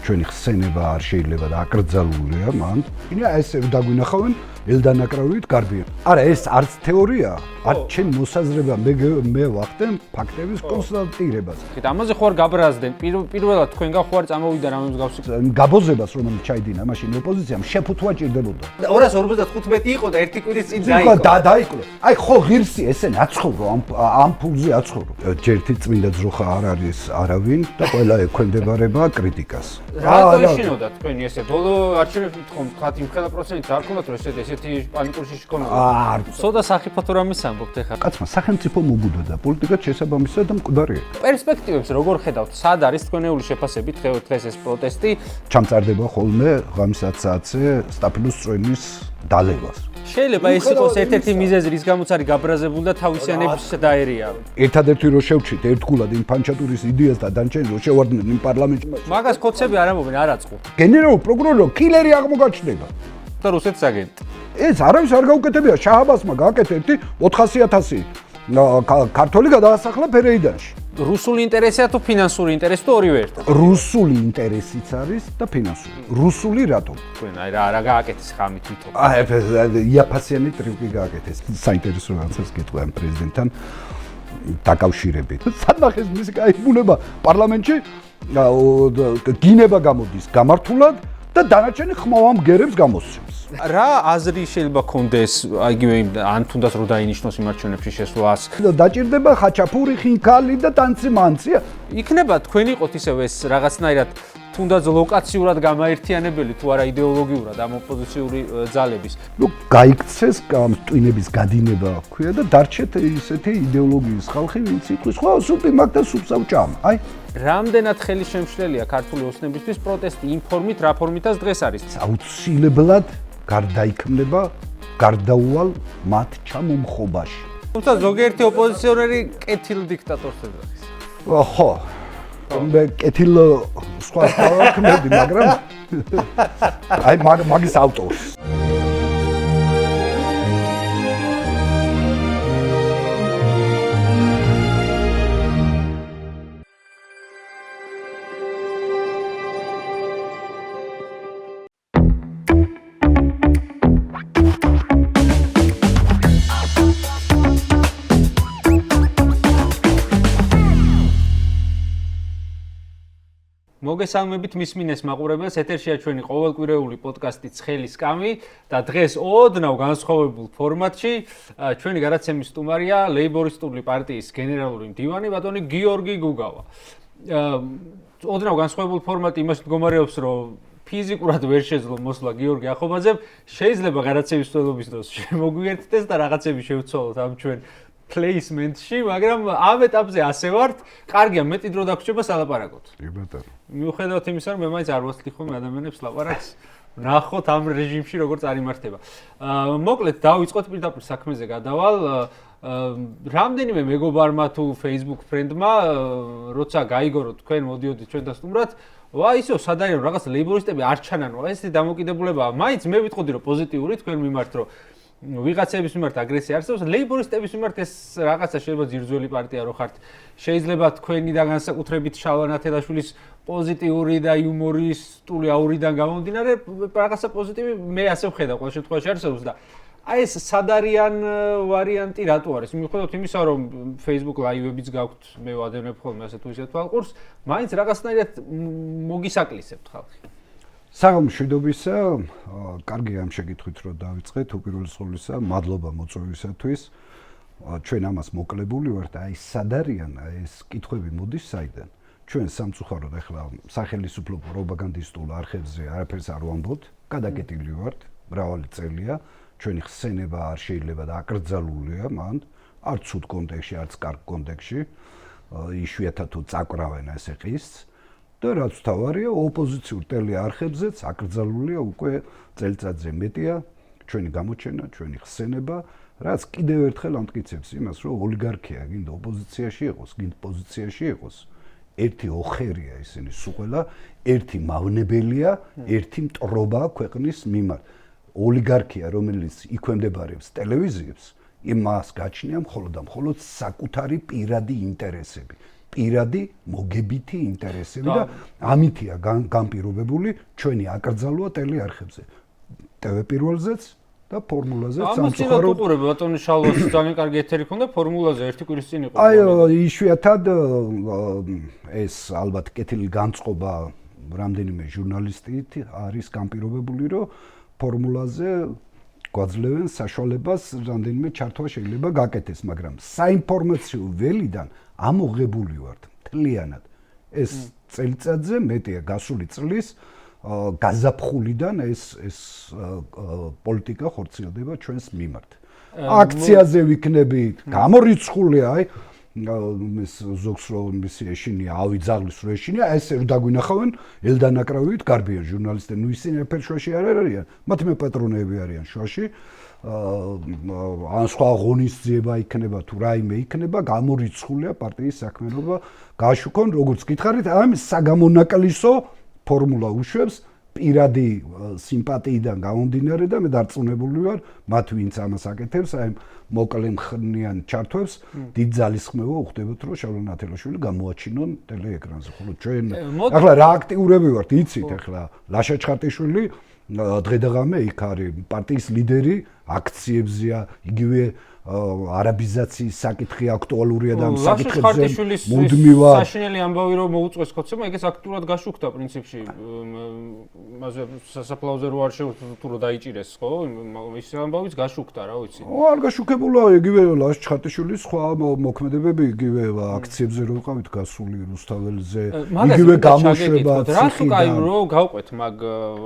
ჩვენი ხსენება არ შეიძლება და აკრძალულია მან. ესე დაგვინახავენ ელდანაკრავით გარბიან. არა, ეს არც თეორია, არ ჩემ მოსაზრება მე ვახდენ ფაქტების კონსტატირებას. ამაზე ხوار გაბრაზდნენ. პირველად თქვენგან ხوار წამოვიდა რამე მსგავსი. გაბოზებას რომელიც ჩაიდინა მაშინ ოპოზიციამ შეფუთვა ჭირდებოდა. 255 იყო და ერთი კვირის წინ დაიწყო. დაიწყო. აი ხო ღირსი ესენი აცხოვრო ამ ფულზე აცხოვრო. ჯერთი წმინდა ძროხა არ არის არავინ და ყველა ექვემდებარება კრიტიკას. რატო ეშინოდა თქვენი ესე ბოლო არჩევნებში თქო თქვათ იმ ხელა პროცენტით არ ქონდათ რომ ესეთი პანიკური შეგონა. სოდა სახიფათო რამის ამბობთ ახლა. კაცმა სახელმწიფო მოგუდოდა პოლიტიკა შესაბამისად და მკვდარია. პერსპექტივებს როგორ ხედავთ? სად არის თქვენეული შეფასებით დღეს ეს პროტესტი? ჩამწარდება ხოლმე ღამის საათზე სტაფილოს წვენის დალევას. შეიძლება ეს იყოს ერთ-ერთი მიზეზი, რის გამოც არის გაბრაზებული და თავისიანების დაერია. ერთადერთი რო შევჩით ერთგულად იმ ფანჩატურის იდეას და დანჩენი რო შევარდნენ იმ პარლამენტში. მაგას კოცები არ ამბობენ, არ აწყო. გენერალურ პროკურორო კილერი აღმოგაჩნდება. და რუსეთის აგენტი. ეს არავის არ გაუკეთებია, შაჰაბასმა გააკეთა ერთი 400.000 ქართველი გადაასახლა ფერეიდანში. რუსული ინტერესია თუ ფინანსური ინტერესი თუ ორივე ერთად? რუსული ინტერესიც არის და ფინანსური. რუსული რატო? თქვენ აი რა გააკეთეს ხამით თვითონ. იაფასიანი ტრიუკი გააკეთეს. საინტერესო რაღაცას გეტყვი ამ პრეზიდენტთან დაკავშირებით. სადმახეს მისი გაიბუნება პარლამენტში გინება გამოდის გამართულად და დანარჩენი ხმოვან ბგერებს გამოსცემს. რა აზრი შეიძლება კონდეს იგივე ან თუნდაც რო დაინიშნოს იმ არჩევნებში შესვლას? დაჭირდება ხაჩაპური, ხინკალი და ტანცი მანცია. იქნება თქვენ იყოთ ისევ ეს რაღაცნაირად თუნდაც ლოკაციურად გამაერთიანებელი თუ არა იდეოლოგიურად ამ ოპოზიციური ძალების. გაიქცეს ტვინების გადინება ქვია და დარჩეთ ისეთი იდეოლოგიის ხალხი, ვინც იყვის ხო სუპი მაგ და სუპს ავჭამ. აი რამდენად ხელი შემშლელია ქართული ოცნებისთვის პროტესტი იმ ფორმით, რა ფორმითაც დღეს არის? აუცილებლად გარდაიქმნება გარდაუვალ მათ ჩამომხობაში. თუმცა ზოგიერთი ოპოზიციონერი კეთილ დიქტატორს ეძახის. ხო. მე კეთილ სხვა ვაქმედი, მაგრამ აი მაგის ავტორს. მოგესალმებით მისმინეს მაყურებელს, ეთერშია ჩვენი ყოველკვირეული პოდკასტი ცხელი სკამი და დღეს ოდნავ განსხვავებულ ფორმატში ჩვენი გადაცემის სტუმარია ლეიბორისტული პარტიის გენერალური მდივანი ბატონი გიორგი გუგავა. ოდნავ განსხვავებულ ფორმატი იმას მდგომარეობს, რომ ფიზიკურად ვერ შეძლო მოსვლა გიორგი ახობაძემ, შეიძლება გადაცემის მსვლელობის დროს შემოგვიერთდეს და რაღაცები შევცვალოთ ამ ჩვენ placement-ში, მაგრამ ამ ეტაპზე ასე ვართ, კარგია, მეტი დრო დაგვრჩება სალაპარაკოთ. ბატონო. მიუხედავად იმისა, რომ მე მაინც არ ვასწრაფი ხოლმე ადამიანებს ლაპარაკს, ნახოთ ამ რეჟიმში როგორ წარიმართება. მოკლედ დავიწყოთ პირდაპირ საქმეზე გადავალ. რამდენიმე მეგობარმა თუ Facebook friend-მა, როცა გაიგო, რომ თქვენ მოდიოდით ჩვენთან სტუმრად, ისო სად არის რაღაც ლეიბორისტები არ ჩანანო, ეს დამოკიდებულებაა. მაინც მე ვიტყოდი, რომ პოზიტიური თქვენ მიმართ, რომ ვიღაცების მიმართ აგრესია არსებობს, ლეიბორისტების მიმართ ეს რაღაცა შეიძლება ძირძველი პარტია რო ხართ. შეიძლება თქვენი და განსაკუთრებით შალვა ნათელაშვილის პოზიტიური და იუმორისტული აურიდან გამომდინარე, რაღაცა პოზიტივი მე ასე ვხედავ ყოველ შემთხვევაში არსებობს და აი ეს სადარიან ვარიანტი რატო არის? მიუხედავად იმისა, რომ Facebook live-ებიც გაქვთ, მე ვადევნებ ხოლმე ასე თუ ისე თვალყურს, მაინც რაღაცნაირად მოგისაკლისებთ ხალხი. საღამოშვიდობისა, კარგი ამ შეკითხვით რომ დავიწყეთ, უპირველეს ყოვლისა, მადლობა მოწვევისათვის. ჩვენ ამას მოკლებული ვართ, აი სად არიან ეს კითხვები მოდის საიდან? ჩვენ სამწუხაროდ ახლა სახელმწიფო პროპაგანდისტულ არხებზე არაფერს არ ვამბობთ, გადაკეტილი ვართ, მრავალი წელია, ჩვენი ხსენება არ შეიძლება და აკრძალულია მან, არც ცუდ კონტექსტში, არც კარგ კონტექსტში, იშვიათად თუ წაკრავენ ესე ყის. და რაც თავარია, ოპოზიციურ ტელეარხებზეც აკრძალულია უკვე წელიწადზე მეტია ჩვენი გამოჩენა, ჩვენი ხსენება, რაც კიდევ ერთხელ ამტკიცებს იმას, რომ ოლიგარქია გინდა ოპოზიციაში იყოს, გინდა პოზიციაში იყოს, ერთი ოხერია ისინი სულ, ერთი მავნებელია, ერთი მტრობა ქვეყნის მიმართ. ოლიგარქია, რომელიც იქვემდებარებს ტელევიზიებს, იმას გაჩნია მხოლოდ და მხოლოდ საკუთარი პირადი ინტერესები. პირადი მოგებითი ინტერესები და ამითია განპირობებული ჩვენი აკრძალვა ტელეარხებზე. TV პირველზეც და ფორმულაზეც სამწუხაროდ უყურებ ბატონი შალვას ძალიან კარგი ეთერი ქონდა ფორმულაზე ერთი კვირის წინ იყო. აი იშვიათად ეს ალბათ კეთილი განწყობა რამდენიმე ჟურნალისტით არის განპირობებული რომ ფორმულაზე გვაძლევენ საშუალებას რამდენიმე ჩართვა შეიძლება გაკეთდეს, მაგრამ საინფორმაციო ველიდან ამოღებული ვართ მთლიანად ეს წელიწადზე მეტია გასული წლის გაზაფხულიდან ეს პოლიტიკა ხორციელდება ჩვენს მიმართ. აქციაზე ვიქნებით, გამორიცხულია, აი ეს ზოგს რომ მისი ეშინია, ავი ძაღლის რო ეშინია, ესე რომ დაგვინახავენ ელდანაკრავით გარბიან ჟურნალისტები, ნუ ისინი ერთ შუაში არ არიან, მათ მე პატრონები არიან შუაში. ან სხვა ღონისძიება იქნება თუ რაიმე იქნება, გამორიცხულია პარტიის საქმიანობა გაშუქონ, როგორც გითხარით, ამ საგამონაკლისო ფორმულა უშვებს პირადი სიმპათიიდან გამომდინარე და მე დარწმუნებული ვარ, მათ ვინც ამას აკეთებს, აი მოკლე მხნიან ჩართვებს, დიდ ძალისხმევა უხდებათ, რომ შალვა ათელაშვილი გამოაჩინონ ტელეეკრანზე. ხოლო ჩვენ ახლა რა აქტიურები ვართ, იცით ახლა ლაშა ჩხარტიშვილი დღე და ღამე იქ არის პარტიის ლიდერი, აქციებზეა, იგივე არაბიზაციის საკითხი აქტუალურია და ამ საკითხებზე მუდმივად საშინელი ამბავი რომ მოუწყვეს ხოცება, ეგეც აქტიურად გაშუქდა პრინციპში. მასე სასაფლაოზე რო არ თუ რო დაიჭირეს, ხო? ის ამბავიც გაშუქდა, რა ვიცი. არ გაშუქებულა, იგივე ლაშა ჩხარტიშვილის სხვა მოქმედებები, იგივე აქციებზე რო ვიყავით გასული რუსთაველზე, იგივე გამოშვება ციხიდან. რა თქმა უნდა, რო გავყვეთ მაგ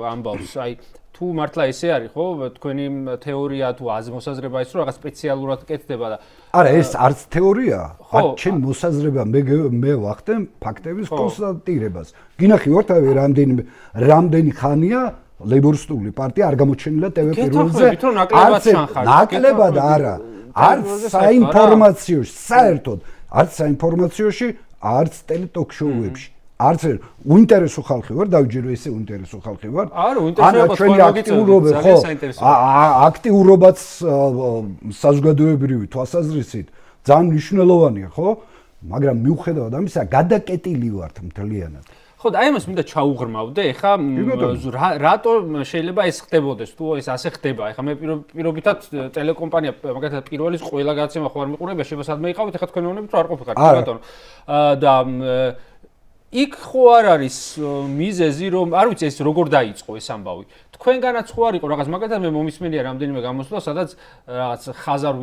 ამბავს, აი თუ მართლა ესე არის ხო თქვენი თეორია თუ მოსაზრება ის რომ რაღაც სპეციალურად კეთდება და არა ეს არც თეორია არ ჩემ მოსაზრება მე ვახდენ ფაქტების კონსტატირებას გინახი ვართ აი რამდენი ხანია ლეიბორისტული პარტია არ გამოჩენილა TV პირველზე ნაკლებად არა არც საინფორმაციოში საერთოდ არც საინფორმაციაში არც ტელეტოქ-შოუებში არც უინტერესო ხალხი ვარ, დავიჯერო ესე უინტერესო ხალხი ვარ. არა, უინტერესოა ჩვენი აქტიურობა, ხო? აქტიურობაც საზოგადოებრივი თვალსაზრისით ძალიან მნიშვნელოვანია, ხო? მაგრამ მიუხედავად ამისა, გადაკეტილი ვართ მთლიანად. ხო, და აი ამას მინდა ჩაუღრმავდე, ეხა რატო შეიძლება ეს ხდებოდეს, თუ ეს ასე ხდება? ეხა მე პირობითად ტელეკომპანია, მაგალითად პირველის ყველა გადაცემა ხო არ მიყურებია, შეიძლება სადმე იყავით, ეხა თქვენ მეუბნებით, რომ არ ყოფილიყარ, ბატონო. და იქ ხო არ არის მიზეზი რომ არ ვიცი ეს როგორ დაიწყო ეს ამბავი. თქვენგანაც ხო არ იყო რაღაც მაგალითად მე მომისმენია რამდენიმე გამოსვლა, სადაც რაღაც ხაზარ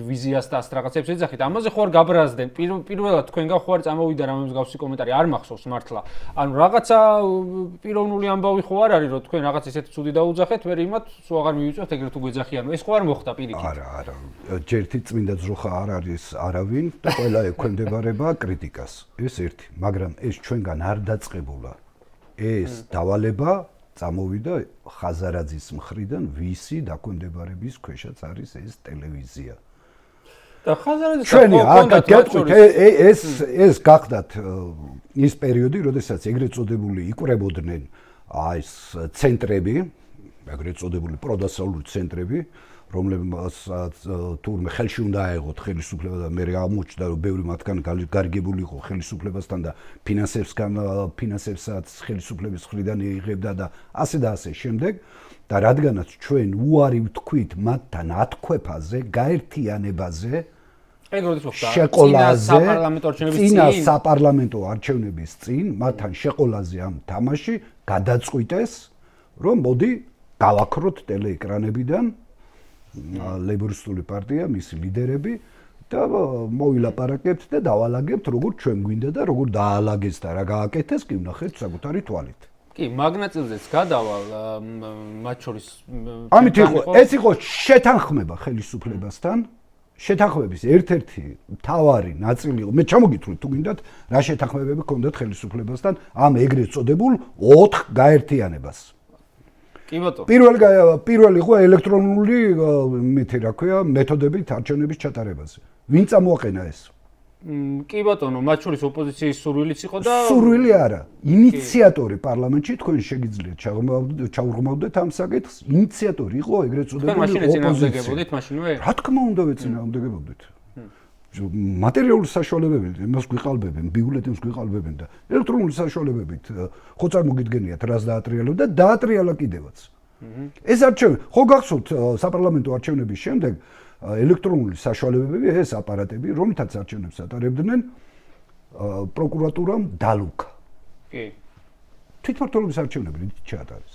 ვიზიას და ასეთ რაღაცებს ეძახით. ამაზე ხო არ გაბრაზდნენ. პირველად თქვენგან ხო არ წამოვიდა რამე მსგავსი კომენტარი, არ მახსოვს მართლა. ანუ რაღაცა პიროვნული ამბავი ხო არ არის რომ თქვენ რაღაც ისეთი ცუდი დაუძახეთ, მე იმათ სულ აღარ მივიწევთ ეგრეთ თუ გვეძახიან. ეს ხო არ მოხდა პირიქით. არა. ჯერთი წმინდა ძროხა არ არის არავინ და ყველა ექვემდებარება კრიტიკას. ეს ერთი, მაგრამ ეს ჩვენგან არ დაწყებულა. ეს დავალება წამოვიდა ხაზარაძის მხრიდან, ვისი დაქვემდებარების ქვეშაც არის ეს ტელევიზია. და ხაზარაძის ჩვენი ეს გახდათ ის პერიოდი, როდესაც ეგრეთ წოდებული იკვრებოდნენ ეს ცენტრები, ეგრეთ წოდებული პროდასავლური ცენტრები, რომლებსაც თურმე ხელში უნდა აეღოთ ხელისუფლება და მე აღმოჩნდა რომ ბევრი მათგან გარიგებული იყო ხელისუფლებასთან და ფინანსებსაც ხელისუფლების მხრიდან იღებდა და ასე შემდეგ და რადგანაც ჩვენ უარი ვთქვით მათთან ათქვეფაზე, გაერთიანებაზე, ეგ როდის მოხდა? წინა საპარლამენტო არჩევნების წინ მათთან შეყოლაზე ამ თამაში გადაწყვიტეს რომ მოდი გავაქროთ ტელეეკრანებიდან ლეიბორისტული პარტია, მისი ლიდერები და მოვილაპარაკებთ და დავალაგებთ როგორ ჩვენ გვინდა და როგორ დაალაგეს და რა გააკეთეს, კი ვნახეთ საკუთარი თვალით. კი, მაგნაწილზეც გადავალ მათ შორის ამით იყო, ეს იყო შეთანხმება ხელისუფლებასთან. შეთანხმების ერთ-ერთი მთავარი ნაწილი იყო, მე ჩამოგითხრით თუ გინდათ, რა შეთანხმებები ჰქონდათ ხელისუფლებასთან ამ ეგრეთ წოდებულ 4 გაერთიანებას. კი ბატონო. პირველი იყო ელექტრონული რა ქვია, მეთოდებით არჩევნების ჩატარებაზე. ვინ წამოაყენა ეს? კი ბატონო, მათ შორის ოპოზიციის სურვილიც იყო და სურვილი არა, ინიციატორი პარლამენტში თქვენ შეგიძლიათ ჩაუღრმავდეთ ამ საკითხს. ინიციატორი იყო ეგრეთ წოდებული ოპოზიცია. თქვენ მაშინ ეწინააღმდეგებოდით მაშინვე? რა თქმა უნდა, ეწინააღმდეგებოდით. მატერიალური საშუალებებით იმას გვიყალბებენ, ბიულეტენს გვიყალბებენ და ელექტრონული საშუალებებით ხო წარმოგიდგენიათ რას დაატრიალებდა და დაატრიალა კიდევაც. ეს არჩევნები, ხო გახსოვთ საპარლამენტო არჩევნების შემდეგ ელექტრონული საშუალებები, ეს აპარატები, რომლითაც არჩევნებს ატარებდნენ, პროკურატურამ დალუქა. კი. თვითმმართველობის არჩევნები რითი ჩაატარეს?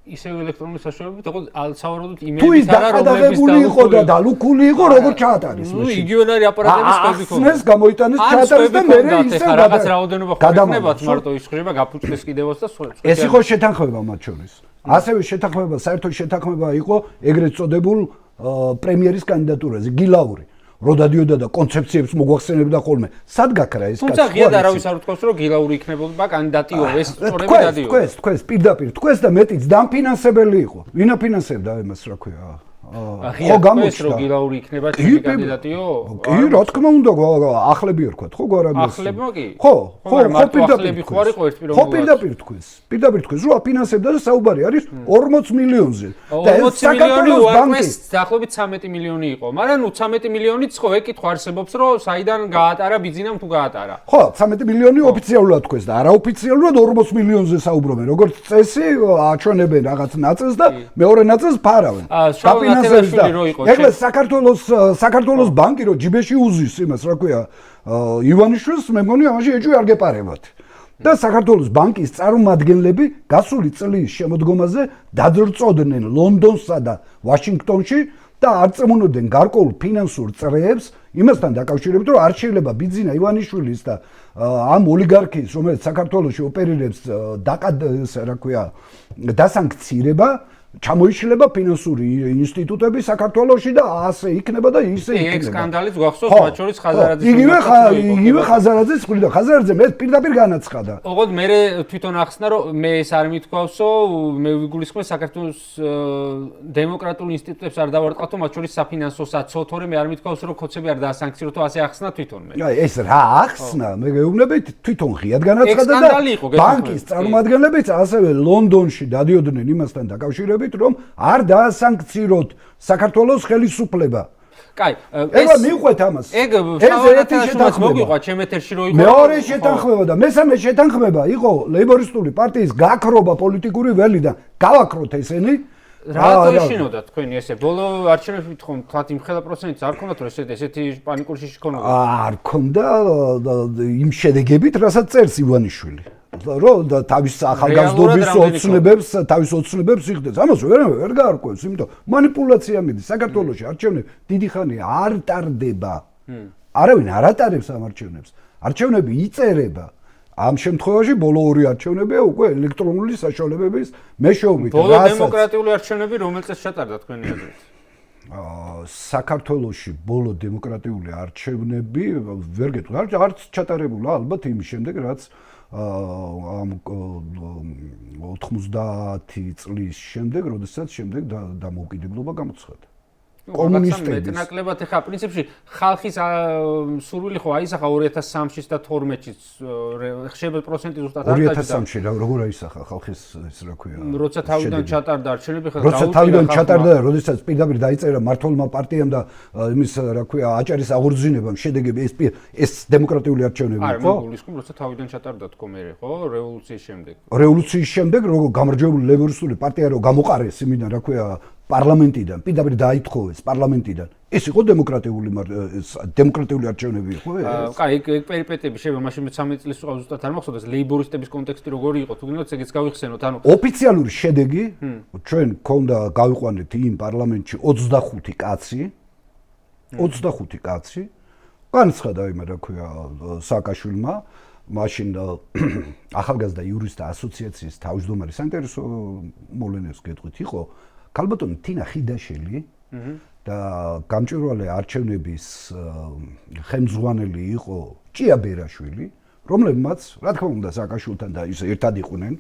ისევ ელექტრონული საშუალებებით, თქო, სავარაუდოდ თუ ის იმედით არა, რომლების დაკადებული იყო და დალუქული იყო, როგორ ჩაატარეს? ნუ იგივე არის აპარატების ხვები ხო. ახსნეს, გამოიტანეს, ჩაატარეს და მე ისე რაღაც რაოდენობა ხდება, მარტო ისხდება, გაფუჭდეს კიდევაც და სხვა. ეს იყო შეთანხმება მათ შორის. ასევე შეთანხმება, საერთო შეთანხმება იყო ეგრეთ წოდებულ პრემიერის კანდიდატურაზე, გილაური. რო დადიოდა და კონცეფციებს მოგვახსენებდა ხოლმე. სად გაქრა ეს კაცი? თუმცა ღიად არავის არ უთქვას, რომ გილაური იქნებოდა კანდიდატიო, ეს სწორები დადიოდა. თქვენ პირდაპირ თქვენს და მეტიც დამფინანსებელი იყო. ვინ აფინანსებდა იმას, რა ქვია? ხო გამოჩნდა რომ გილაური იქნება ჩემი კანდიდატიო? კი, რა თქმა უნდა, ახლები ვქოთ, ხო, გვარამის. ახლებმა კი? ხო, პირდაპირ ხო არ იყო ერთ ხო, პირდაპირ თქვენს, რომ აფინანსებდა და საუბარი არის 40 მილიონზე. და 40 მილიონი უარყვეს დაახლოებით 13 მილიონი იყო. მაგრამ ნუ 13 მილიონიც ხო ეკითხვა არსებობს, რომ საიდან გაატარა ბიზნესამ თუ გაატარა. ხო, 13 მილიონი ოფიციალურად თქვენს და არაოფიციალურად 40 მილიონზე საუბრობენ. როგორც წესი, აჩვენებენ რაღაც ნაწილს და მეორე ნაწილს ფარავენ. ეხლა საქართველოს ბანკი რო ჯიბეში უზის იმას, რა ქვია, ივანიშვილს მე მგონი ამაში ეჭვი არ გეპარებათ. და საქართველოს ბანკის წარმომადგენლები გასული წლის შემოდგომაზე დადრწოდნენ ლონდონსა და ვაშინგტონში და არ წმუნოდნენ გარკვეულ ფინანსურ წრეებს იმასთან დაკავშირებით, რომ არ შეიძლება ბიძინა ივანიშვილის და ამ ოლიგარქიის, რომელიც საქართველოში ოპერირებს, რა ქვია, დასანქცირება ჩამოიშლება ფინანსური ინსტიტუტები საქართველოში და ასე იქნება და ისე იქნება. ეს სკანდალიც გვახსოვს, მათ შორის ხაზარაძის. იგივე ხაზარაძის მხრიდან. ხაზარაძე მე პირდაპირ განაცხადა. ოღონდ მე თვითონ ახსნა, რომ მე ეს არ მithქვავსო, მე ვიგულისხმე საქართველოს დემოკრატიულ ინსტიტუტებს არ დავარტყავთო, მათ შორის საფინანსოსაც, თორე მე არ მithქვავს, რომ კოცები არ დაასანქციურთო, ასე ახსნა თვითონ მე. ეს რა ახსნა? მე გეუბნებით, თვითონ ღიად განაცხადა და ბანკის წარმომადგენლებიც ასევე ლონდონში დადიოდნენ იმასთან დაკავშირებით, რომ არ დაასანქციროთ საქართველოს ხელისუფლება. კაი, ეხლა მივყვეთ ამას. ეგ შევარდნათ მოგიყვა ჩემ ეთერში რო იყო. მეორე შეთანხმება და მესამე შეთანხმება იყო ლეიბორისტული პარტიის გაქრობა პოლიტიკური ველიდან. გავაქროთ ესენი. რატო ეშინოდა თქვენი ესე? ბოლო არჩევნებში თქო, თქვათ იმხელა პროცენტიც არ ქონდათ, რომ ესეთი პანიკური შიში ქონოდა? არ ქონდა იმ შედეგებით, რასაც წერს ივანიშვილი. რომ თავის ახალგაზრდობის ოცნებებს იხდებს. ამას ვერ გაარკვევს, იმიტომ манипуляცია მიდის. საქართველოში არჩევნები დიდი ხანია არ ტარდება. არავინ არ ატარებს ამ არჩევნებს. არჩევნები იწერება. ამ შემთხვევაში ბოლო ორი არჩევნებია უკვე ელექტრონული საშუალებების მეშვეობით. ბოლო დემოკრატიული არჩევნები რომელ წელს ჩატარდა თქვენი აზრით? საქართველოში ბოლო დემოკრატიული არჩევნები ვერ გეტყვი, არც ჩატარებულა ალბათ იმის შემდეგ, რაც ამ 90 წლის შემდეგ, როდესაც შემდეგ დამოუკიდებლობა გამოცხადდა. კომუნისტების მეტნაკლებად ეხა პრინციპში ხალხის სურვილი ხო აისახა 2003-ში და 2012-ში ხშირად პროცენტი ზუსტად არ დაჭდა. 2003-ში როგორ აისახა ხალხის ეს რა ქვია? როცა თავიდან ჩატარდა არჩევნები ხა როცა თავიდან ჩატარდა და როდესაც პირდაპირ დაიწერა მართლმა პარტიამ და იმის რა ქვია აჭარის აღორძინებამ შედეგები ეს დემოკრატიული არჩევნები იყო. არა, მე გულისხმობ როცა თავიდან ჩატარდა თქო მე ხო რევოლუციის შემდეგ. რევოლუციის შემდეგ როგორ გამარჯვებული ლეიბორისტული პარტია რო გამოყარეს იმიდან რა ქვია პარლამენტიდან, პირდაპირ დაითხოვეს პარლამენტიდან. ეს იყო დემოკრატიული არჩევნები იყო ეს? კაი, ეგ პერიპეტიები შეიძლება მაშინ 13 წლის უკვე ზუსტად არ მახსოვდეს, ლეიბორისტების კონტექსტი როგორი იყო, თუ გინდათ ეგეც გავიხსენოთ, ანუ ოფიციალური შედეგი ჩვენ გქონდა გავიყვანეთ იმ პარლამენტში 25 კაცი. განცხადა იმე რა ქვია სააკაშვილმა, მაშინ ახალგაზრდა იურისტთა ასოციაციის თავმჯდომარე საინტერესო მოვლენებს გეტყვით იყო ქალბატონი თინა ხიდაშელი და გამჭვირვალე არჩევნების ხელმძღვანელი იყო ჭია ბერაშვილი, რომლებმაც, რა თქმა უნდა, სააკაშვილთან და ის ერთად იყვნენ,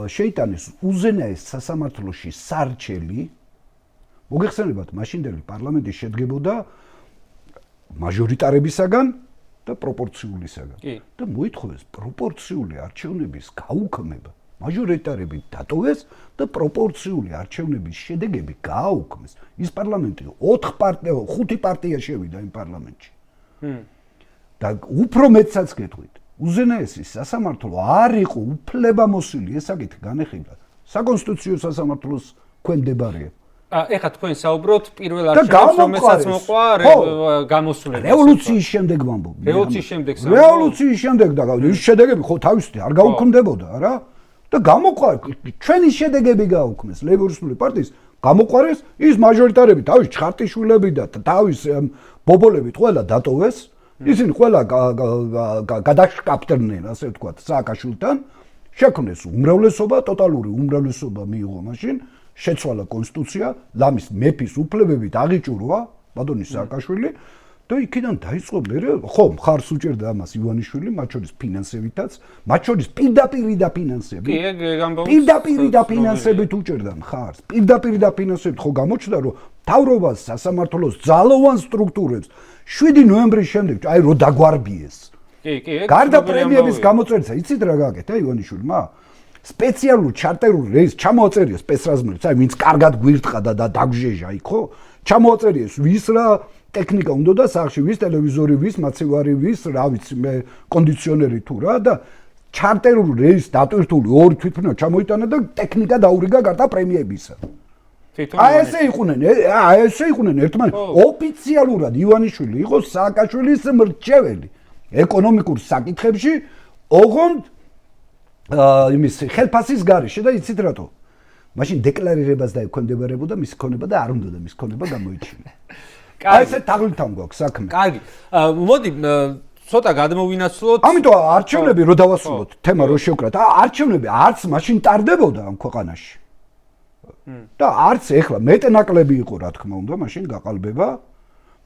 შეიტანეს უზენაეს სასამართლოში სარჩელი, მოგეხსენებათ, მაშინდელი პარლამენტი შედგებოდა მაჟორიტარებისაგან და პროპორციულისაგან. და მოითხოვეს პროპორციული არჩევნების გაუქმება. მაჟორიტარები დატოვეს და პროპორციული არჩევნების შედეგები გააუქმეს. ის პარლამენტი 5 პარტია შევიდა იმ პარლამენტში. და უფრო მეტსაც გეტყვით, უზენაესი სასამართლო არ იყო უფლებამოსილი ეს საკითხი განეხილდა საკონსტიტუციო სასამართლოს ქვემდებარება. ეხლა თქვენ საუბრობთ პირველ არჩევნებს რომელსაც მოყვა გამოსულება. რევოლუციის შემდეგ ვამბობ. რევოლუციის შემდეგ რევოლუციის შემდეგ და ის შედეგები ხო თავისთავად არ გაუქმდებოდა რა? და გამოყვა ჩვენი შედეგები გაუქმეს ლეიბორისტული პარტიის გამოყარეს ის მაჟორიტარები თავის ჩხარტიშვილები და თავის ბობოლებით ყველა დატოვეს ისინი ყველა გადაშკაპტდნენ ასე ვთქვათ სააკაშვილთან შექმნეს უმრავლესობა ტოტალური უმრავლესობა მიიღო მაშინ შეცვალა კონსტიტუცია ლამის მეფის უფლებებით აღიჭურვა ბატონი სააკაშვილი და იქიდან დაიწყო ხო მხარს უჭერდა ამას ივანიშვილი მათ შორის ფინანსებითაც მათ შორის პირდაპირი დაფინანსებით პირდაპირი დაფინანსებით უჭერდა მხარს პირდაპირი დაფინანსებით ხო გამოჩნდა რომ მთავრობას სასამართლოს ძალოვან სტრუქტურებს 7 ნოემბრის შემდეგ აი რო დაგვარბიეს გარდა პრემიების გამოწერისა იცით რა გააკეთა ივანიშვილმა სპეციალურ ჩარტერულ რეისს ჩამოაწერია სპეცრაზმებს აი ვინც კარგად გვირთხა და დაგვჟეჟა იქ ხო ჩამოაწერიეს ვის რა ტექნიკა უნდა და სახში ვის ტელევიზორი ვის მაცივარი ვის რა ვიცი მე კონდიციონერი თუ რა და ჩარტერულ რეისს დატვირთული ორი თვითმფრინავი ჩამოიტანა და ტექნიკა დაურიგა გარდა პრემიებისა აი ესე იყვნენ ერთმანეთს ოფიციალურად ივანიშვილი იყო სააკაშვილის მრჩეველი ეკონომიკურ საკითხებში ოღონდ იმის ხელფასის გარეშე და იცით რატო მაშინ დეკლარირებას დაექვემდებარებოდა მის ქონება და არ უნდა მის ქონება გამოიჩინა აი ესე თაღლითამ გვაქვს საქმე კარგი მოდი ცოტა გადმოვინაცვლოთ ამიტომ არჩევნები რო დავასრულოთ თემა რო შევკრათ არჩევნები არც მაშინ ტარდებოდა ამ ქვეყანაში და არც ეხლა მეტნაკლები იყო რა თქმა უნდა მაშინ გაყალბება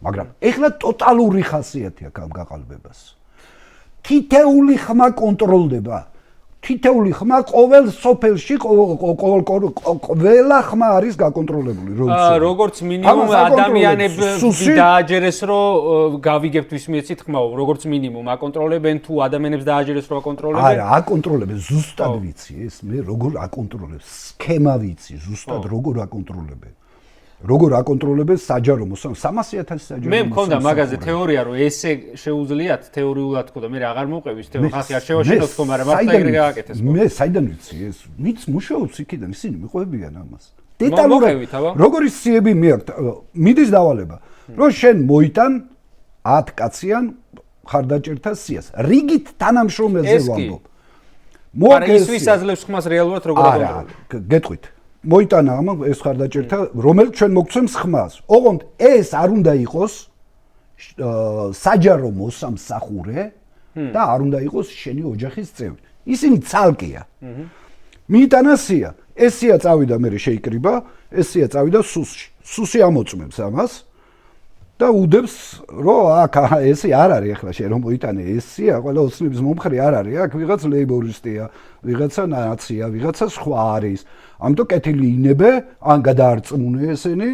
მაგრამ ეხლა ტოტალური ხასიათი აქვს ამ გაყალბებას თითეული ხმა კონტროლდება თითეული ხმა ყოველ სოფელში ყველა ხმა არის გაკონტროლებული როგორც მინიმუმ ადამიანებს დააჯერეს რომ გავიგებთ ვის მიეცით ხმაო როგორც მინიმუმ აკონტროლებენ თუ ადამიანებს დააჯერეს რომ აკონტროლებენ არა აკონტროლებენ ზუსტად ვიცი ეს მე როგორ აკონტროლებს სქემა ვიცი ზუსტად როგორ აკონტროლებენ როგორ აკონტროლებენ საჯარო მოსამ 300,000 საჯარო მე მქონდა მაგაზე თეორია რომ ესე შეუძლიათ თეორიულად თქო და მე აღარ მოყვევის თეორია ხალხი არ შევაშინოთ თქო მაგრამ მართლა ეგრე გააკეთეს მე საიდან ვიცი ეს ვინც მუშაობს იქიდან ისინი მიყვებიან ამას დეტალურად როგორი სიები მეაქვთ მიდის დავალება რომ შენ მოიტან 10 კაციან ხარდაჭერთა სიას რიგით თანამშრომელზე ვამბობ მაგრამ ის ვის აძლევს ხმას რეალურად როგორ აკონტროლებს გეტყვით მოიტანა ამ ეს ხარდაჭერთა რომელიც ჩვენ მოგცემს ხმას. ოღონდ ეს არ უნდა იყოს საჯარო მოსამსახურე და არ უნდა იყოს შენი ოჯახის წევრი. ისინი ცალკეა. მიიტანა სია. ეს სია წავიდა მე შეიკრიბა, ეს სია წავიდა სუსში. სუსი ამოწმებს ამას და უდებს რომ აქ ესე არ არის ახლა შენ რომ მოიტანე ეს სია, ყველა ოცნების მომხრე არ არის. აქ ვიღაც ლეიბორისტია, ვიღაცა ნაცია, ვიღაცა სხვა არის. ამიტომ კეთილი ინებე, ან გადაარწმუნე ესენი,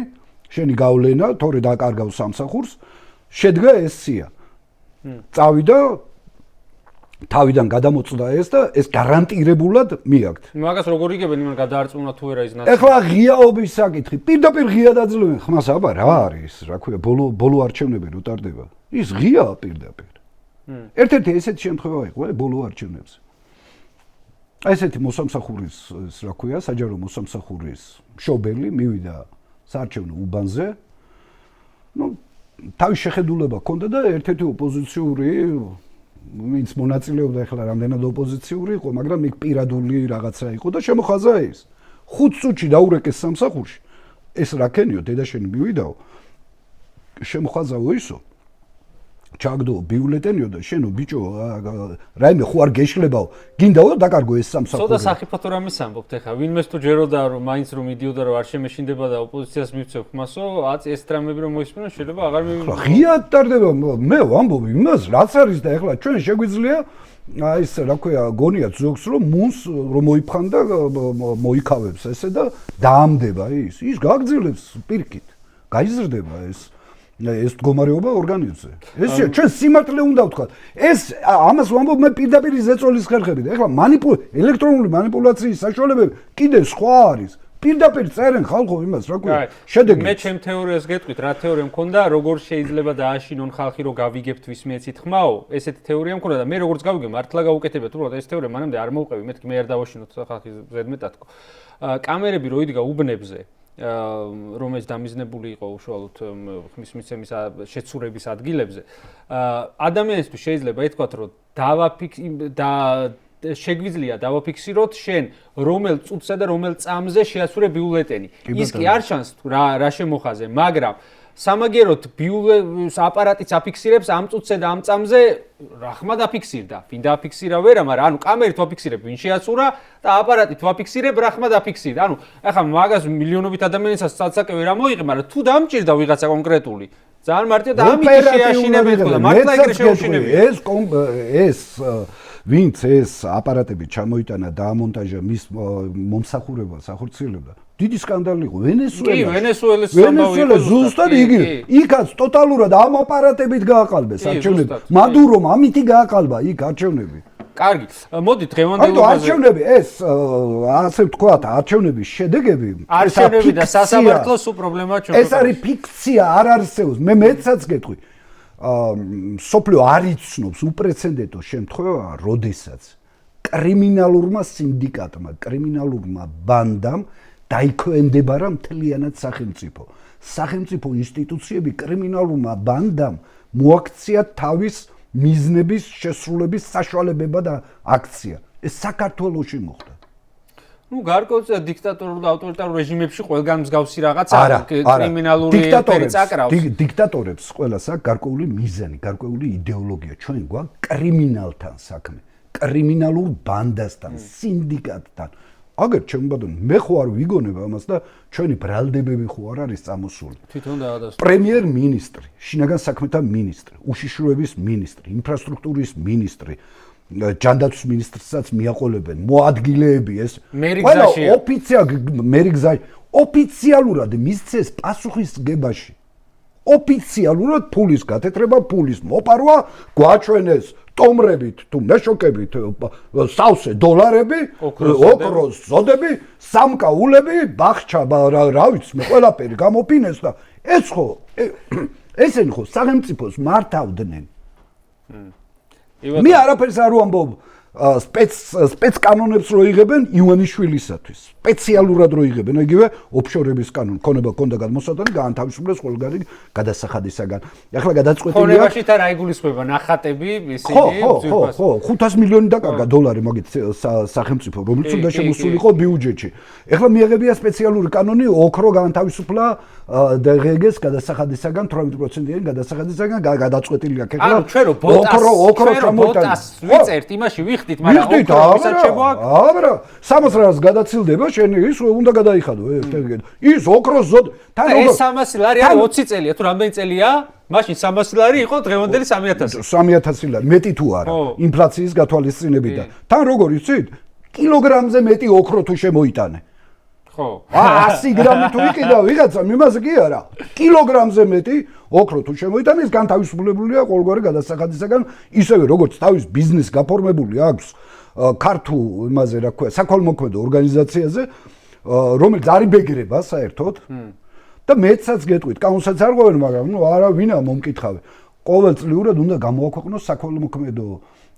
შენი გავლენა, თორე დაკარგავს სამსახურს, შედგა ეს სია. წავიდა თავიდან გადამოწდა ეს და ეს გარანტირებულად მიაქვთ. მაგას როგორ იგებენ იმან გადაარწმუნა თუ არა ის ნაცია? ეხლა ღიაობის საკითხი, პირდაპირ ღია დაძლევენ ხმას აბა რა არის, რა ქვია, ბოლო არჩევნები რო ტარდება. ის ღიაა პირდაპირ. ერთ-ერთი ესეთი შემთხვევა იყო, ბოლო არჩევნებზე. აი ესეთი მოსამსახურის, რა ქვია, საჯარო მოსამსახურის მშობელი მივიდა საარჩევნო უბანზე. ნუ თავის შეხედულება ჰქონდა და ერთ-ერთი ოპოზიციური ვინც მონაწილეობდა ახლა რამდენად ოპოზიციური იყო, მაგრამ იქ პირადული რაღაცა იყო და შემოხაზა ეს. 5 წუთში დაურეკეს სამსახურში. ეს რაკენიო დედაშენი მივიდაო. შემოხაზაო ისო. ჩაგდო ბიულეტენიო და შენო ბიჭო რაიმე ხო არ გეშლებაო. გინდაო დაკარგო ეს სამსახური. ცოტა სახიფათო რამის ამბობთ ახლა. ვინმეს თუ ჯეროდა რომ მაინც რომ მიდიოდა რომ არ შემეშინდება და ოპოზიციას მივცევ ხმასო, ეს ტრამები რომ მოისმინო შეიძლება აღარ მივიღო. ღიად ტარდება მე ვამბობ იმას რაც არის და ახლა ჩვენ შეგვიძლია აი ეს რა ქვია გონია ზოგს რომ მუნს რომ მოიფხან და მოიქავებს ესე და დაამდება ის გაგძილებს პირკით გაიზრდება ეს ეს მდგომარეობა ორგანიზმზე. ესეა ჩვენ სიმართლე უნდა ვთქვათ. ეს ამას ვამბობ მე პირდაპირ ზეწოლის ხერხებით. ეხლა ელექტრონული манипуляციის საშუალებები კიდე სხვა არის. პირდაპირ წერენ ხალხო იმას, რა ქვია, შედეგი. მე ჩემ თეორიას გეტყვით, რა თეორია მქონდა, როგორ შეიძლება დააშინონ ხალხი, რომ გავიგებთ ვისმე ეცით ხმაო, ესეთი თეორია მქონდა და მე როგორც გავიგე, მართლა გავუკეთებიათ, უბრალოდ ეს თეორია მანამდე არ მოვყევი, მეთქი მე არ დავაშინოთ ხალხი ზედმეტად თქო. კამერები რო იდგა უბნებზე, რომელიც დამიზნებული იყო უშუალოდ ხმის მიცემის შეცურების ადგილებზე, ადამიანისთვის შეიძლება ითქვათ, რომ შეგვიძლია დავაფიქსიროთ შენ რომელ წუთსა და რომელ წამზე შეასრულე ბიულეტენი. ის კი არ ჩანს რა შემოხაზე, მაგრამ სამაგეროთ ბიულეტენის აპარატიც აფიქსირებს ამ წუთზე და ამ წამზე რა ხმა დაფიქსირდა. ვინ დააფიქსირა ვერა, მაგრამ ანუ კამერით ვაფიქსირებ ვინ შეასურა და აპარატით ვაფიქსირებ რა ხმა დაფიქსირდა. ანუ ახლა მაგას მილიონობით ადამიანისას ცალ-ცალკე ვერ ამოიღე, მაგრამ თუ დამჭირდა ვიღაცა კონკრეტული ძალიან მარტივად და ამით შეაშინებენ ხოლმე. მართლა ეგრე შეუშინებენ. ეს ვინც ეს აპარატები ჩამოიტანა და ამონტაჟა მის მომსახურებას ახორციელებდა. დიდი სკანდალი იყო ვენესუელაში. კი, ვენესუელის ზუსტად იგივე. იქაც ტოტალურად ამ აპარატებით გააყალბეს არჩევნები. მადურომ ამითი გააყალბა იქ არჩევნები. კარგი, მოდი დღევანდელობაზე. არჩევნები ეს ასე ვთქვათ, არჩევნების შედეგები, არჩევნები და სასამართლო სულ პრობლემაა ჩვენ. ეს არის ფიქცია, არ არსებობს. მე მეცაც გეტყვი. სოფლიო არ იცნობს უპრეცედენტო შემთხვევაა, როდესაც კრიმინალურმა სინდიკატმა, კრიმინალურმა ბანდამ დაიქვემდებარა მთლიანად სახელმწიფო. სახელმწიფო ინსტიტუციები კრიმინალურმა ბანდამ მოაქცია თავის მიზნების შესრულების საშუალებება და აქცია. ეს საქართველოში მოხდა. ნუ გარკვეულწილად დიქტატორულ და ავტორიტარულ რეჟიმებში ყველგან მსგავსი რაღაცაა, კრიმინალური ელემენტი წაკრავს. დიქტატორებს ყველას აქვს გარკვეული მიზანი, გარკვეული იდეოლოგია. ჩვენ გვაქვს კრიმინალთან საქმე, კრიმინალურ ბანდასთან, სინდიკატთან. აგერ ჩემ ბატონო, მე ხო არ ვიგონებ ამას და ჩვენი ბრალდებები ხო არ არის წამოსული. თვითონ დაადასტურა. პრემიერ-მინისტრი, შინაგან საქმეთა მინისტრი, უშიშროების მინისტრი, ინფრასტრუქტურის მინისტრი, ჯანდაცვის მინისტრსაც მიაყოლებენ მოადგილეები ეს ყველა ოფიციალურად მისცეს პასუხისგებაში. ოფიციალურად ფულის გათეთრება, ფულის მოპარვა გვაჩვენეს ტომრებით თუ მეშოკებით სავსე დოლარები, ოქროს ზოდები, სამკაულები, ბახჩა რა ვიცი მე ყველაფერი გამოფინეს და ეს ხო ესენი ხო სახელმწიფოს მართავდნენ. მე არაფერს არ ვამბობ სპეცკანონებს რო იღებენ ივანიშვილისათვის. სპეციალურად რო იღებენ, იგივე ოფშორების კანონი, ქონება გადმოსატანი გაანთავისუფლეს ყველგანი გადასახადისაგან. ახლა გადაწყვეტილია ქონებაშიც არ აიგულისხმება ნახატები, ისინი ძვირფას. ხო, 500 მილიონი დაკარგა დოლარი მაგით სახელმწიფო, რომელიც უნდა შემოსულიყო ბიუჯეტში. ახლა მიიღებია სპეციალური კანონი, ოქრო გაანთავისუფლა დღეს გადასახადისაგან 18%-იანი გადასახადისაგან გადაწყვეტილია. ახლა ჩვენ რო ბოტას ვიწერთ, იმაში ვიხდით, მაგრამ ოქროსაც შემოაქვს. აბა, 300 რას გადაცილდება, შენი ის უნდა გადაიხადო, ის ოქროს ზოდ. ეს 300 ლარი არის 20 წელია, თუ რამდენი წელია? მაშინ 300 ლარი იყო დღევანდელი 3000. 3000 ლარი, მეტი თუ არა, ინფლაციის გათვალისწინებიდან. თან როგორ იცით? კილოგრამზე მეტი ოქრო თუ შემოიტანე. ხო. 100 გრამი თუ იყიდა ვიღაცა, იმაზე კი არა. კილოგრამზე მეტი ოქრო თუ შემოიტანე, ის განთავისუფლებულია ყოველგვარი გადასახადისაგან, ისევე როგორც თავის ბიზნეს გაფორმებული აქვს ქართულ იმაზე რა ქვია, საქველმოქმედო ორგანიზაციაზე, რომელიც არ იბეგრება საერთოდ. და მეცაც გეტყვით, კანონსაც არ ყვევენ, მაგრამ ნუ არა ვინა მომკითხავე. ყოველწლიურად უნდა გამოაქვეყნოს საქველმოქმედო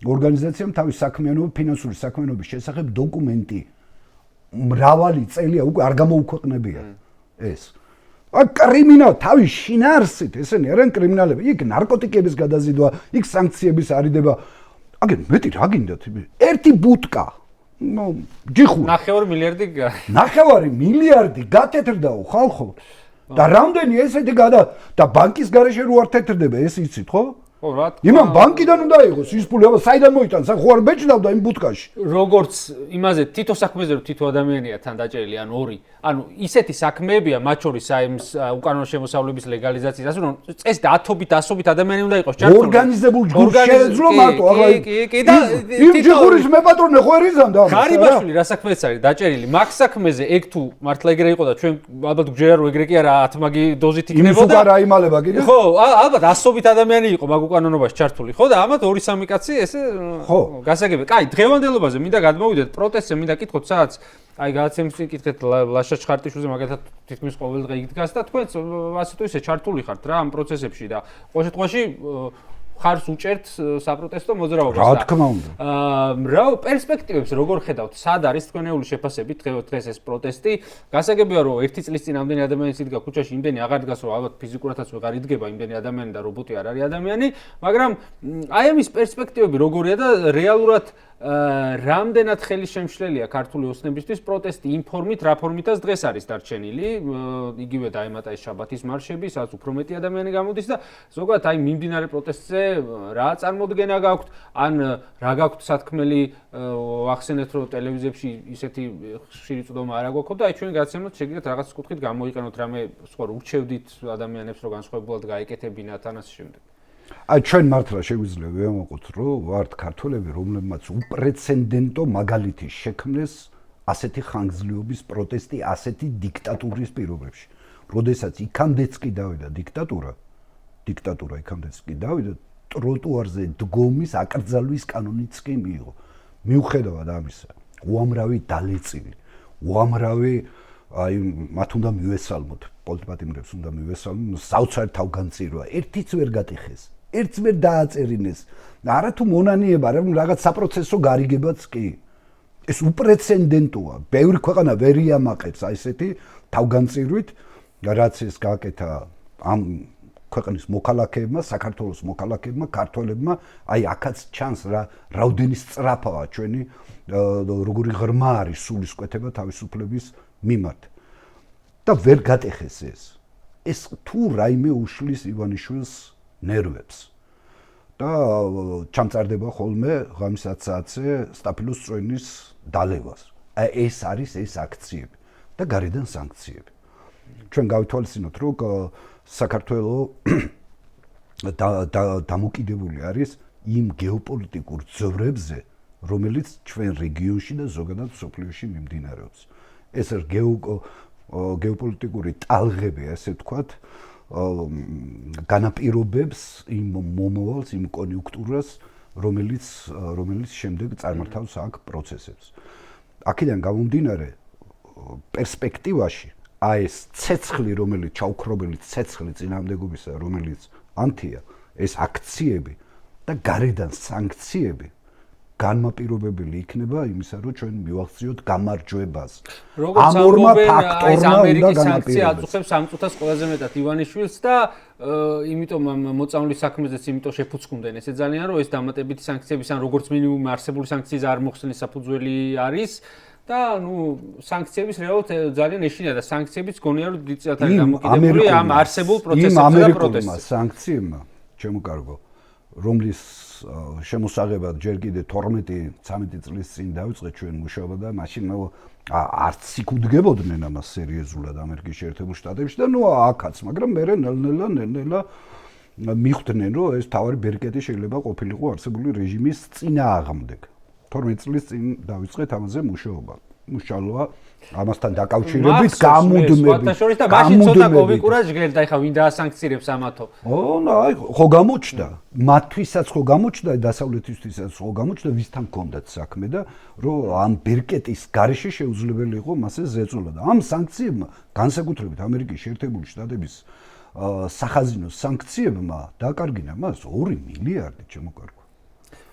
ორგანიზაციამ თავის საქმიანობის, ფინანსური საქმიანობის შესახებ დოკუმენტი. მრავალი წელია უკვე არ გამოუქვეყნებია ეს. კრიმინალ თავის შინაარსით ესენი არიან კრიმინალები. იქ ნარკოტიკების გადაზიდვა, იქ სანქციების არიდება. აგერ მეტი რა გინდათ? ერთი ბუტკა. ნუ ჯიხუ 9 მილიარდი 9 მილიარდი გათეთრდაო ხალხო. და რამდენი ესეთი და ბანკის გარეშე რო არ თეთრდება, ეს იცით ხო? ხო რა იმან ბანკიდან უნდა იყოს ის ფული, აბა საიდან მოიტანს? ხო არ ბეჭდავდა იმ ბუთკაში. როგორც იმაზე თითო საქმეზე რომ თითო ადამიანია თან დაჭერილი ან ორი. ანუ ისეთი საქმეებია მათ შორის აი უკანონო შემოსავლების ლეგალიზაციის, ასე რომ წესი და ათობით ასობით ადამიანი უნდა იყოს ჩართული. ორგანიზებულ ჯგუფს შეეძლო მარტო, ახლა კი და იმ ჯიხურის მეპატრონე ხო არის ამ და ხარიბაშვილი რა საქმეც არის დაჭერილი მაგ საქმეზე ეგ თუ მართლა ეგრე იყო და ჩვენ ალბათ გვჯერა რომ ეგრე კი არა ათმაგი დოზით იქნებოდა. იმის უკან აიმალება კიდე? ხო, ალბათ ასობით ადამიანი იყო მაგ უკანონობაში ჩართული. ხო და ამათ 2-3 კაცი ესე გასაგებია. კაი, დღევანდელობაზე მინდა გადმოვიდეთ, პროტესტზე მინდა კითხოთ სადაც აი გადაცემის კითხეთ ლაშა ჩხარტიშვილზე მაგათაც თითქმის ყოველ დღე იდგას და თქვენც ასე თუ ისე ჩართული ხართ რა ამ პროცესებში და ყოველ შემთხვევაში ხარს უჭერთ საპროტესტო მოძრაობას და რა თქმა უნდა. რა პერსპექტივებს როგორ ხედავთ? სად არის თქვენეული შეფასები დღეს ეს პროტესტი? გასაგებია რომ ერთი წლის წინ ამდენი ადამიანი იდგა ქუჩაში, იმდენი აღარ დგას რომ ალბათ ფიზიკურადაც ვეღარ იდგება იმდენი ადამიანი და რობოტი არ არის ადამიანი, მაგრამ აი ამის პერსპექტივები როგორია და რეალურად რამდენად ხელისშემშლელია ქართული ოცნებისთვის პროტესტი იმ ფორმით, რა ფორმითაც დღეს არის დარჩენილი, იგივე დაემატა ეს შაბათის მარშები, სადაც უფრო მეტი ადამიანი გამოდის და ზოგადად აი მიმდინარე პროტესტზე რა წარმოდგენა გაქვთ, ან რა გაქვთ სათქმელი ახსენეთ რომ ტელევიზიებში ისეთი ხშირი წვდომა არ აგვაქვს და აი ჩვენ გადაცემოთ შეგიძლიათ რაღაც კუთხით გამოიყენოთ რამე სხვა ურჩევდით ადამიანებს რომ განსხვავებულად გაეკეთებინათ ან ასე შემდეგ. აი ჩვენ მართლა შეგვიძლია ვემოყოთ რომ ვართ ქართველები რომლებმაც უპრეცედენტო მაგალითი შექმნეს ასეთი ხანგრძლივობის პროტესტი ასეთი დიქტატურის პირობებში. როდესაც იქამდეც კი დავიდა დიქტატურა იქამდეც კი დავიდა ტროტუარზე დგომის აკრძალვის კანონიც კი მიიღო. მიუხედავად ამისა, უამრავი დალეწილი, უამრავი აი მათ უნდა მივესალმოთ, პოლიტპატიმრებს უნდა მივესალმოთ, საოცარ თავგანწირვა, ერთიც ვერ გატეხეს. ერთს ვერ დააწერინეს. არა თუ მონანიება, რა რაღაც საპროცესო გარიგებაც კი. ეს უპრეცედენტოა. ბევრი ქვეყანა ვერ იამაყებს აი ესეთი თავგანწირვით, რაც ეს გააკეთა ამ ქვეყნის მოქალაქეებმა, საქართველოს მოქალაქეებმა, ქართველებმა, აი აქაც ჩანს რა რაოდენი სწრაფაა ჩვენი როგორი ღრმა არის სულისკვეთება თავისუფლების მიმართ. და ვერ გატეხეს ეს. ეს თუ რაიმე უშლის ივანიშვილს ნერვებს და ჩამწარდება ხოლმე ღამის 10 საათზე სტაფილოს წვენის დალევას. ეს არის ეს აქციები და გარედან სანქციები. ჩვენ გავითვალისწინოთ რომ საქართველოს დამოკიდებული არის იმ გეოპოლიტიკურ ძვრებზე, რომელიც ჩვენ რეგიონში და ზოგადად სოფლიოში მიმდინარეობს. ეს გეოპოლიტიკური ტალღები, ასე ვთქვათ, განაპირობებს იმ მომავალს, იმ კონიუნქტურას, რომელიც შემდეგ წარმართავს აქ პროცესებს. აქედან გამომდინარე, პერსპექტივაში აი ეს ცეცხლი, რომელიც ჩაუქრობელი ცეცხლი წინააღმდეგობისა, რომელიც ანთია, ეს აქციები და გარედან სანქციები განმაპირობებელი იქნება იმისა, რომ ჩვენ მივახციოთ გამარჯვებას. როგორც ამბობენ, ეს ამერიკის სანქცია აწუხებს სამწუთას ყველაზე მეტად ივანიშვილს და იმიტომ ამ მოწამვლის საქმეზეც იმიტომ შეფუძკუნდნენ ესე ძალიან, რომ ეს დამატებითი სანქციების ან როგორც მინიმუმ არსებული სანქციის არ მოხსნის საფუძველი არის. და ნუ სანქციების რეალურად ძალიან ეშინა და სანქციებიც გონია რომ დიდ წილად არის დამოკიდებული ამ არსებულ პროცესებზე და პროტესტებზე. იმ სანქციებმა, ჩემო კარგო, რომლის შემოსაღებად ჯერ კიდე 12-13 წლის წინ დავიწყეთ ჩვენ მუშაობა და მაშინ არც იქ უდგებოდნენ ამას სერიოზულად ამერიკის შეერთებულ შტატებში და ნუ აქაც, მაგრამ მე ნელ-ნელა მიხვდნენ რომ ეს თავარი ბერკეტი შეიძლება ყოფილიყო არსებული რეჟიმის წინააღმდეგ. 12 წლის წინ დავიწყეთ ამაზე მუშაობა. მუშაობა ამასთან დაკავშირებით გამუდმებით. შორის და მაშინ ცოტა კოვიკურად ჟღერდა, ეხა ვინ დაასანქცირებს ამათო. აი, ხო გამოჩნდა. მათთვისაც ხო გამოჩნდა, დასავლეთისთვისაც ხო გამოჩნდა, ვისთან ჰქონდათ საქმე და რომ ამ ბერკეტის გარეშე შეუძლებელი იყო მასე ზეწოლა და ამ სანქციებმა, განსაკუთრებით ამერიკის შეერთებული შტატების სახაზინო სანქციებმა დააკარგინა მას 2 მილიარდი შემოკარგვა.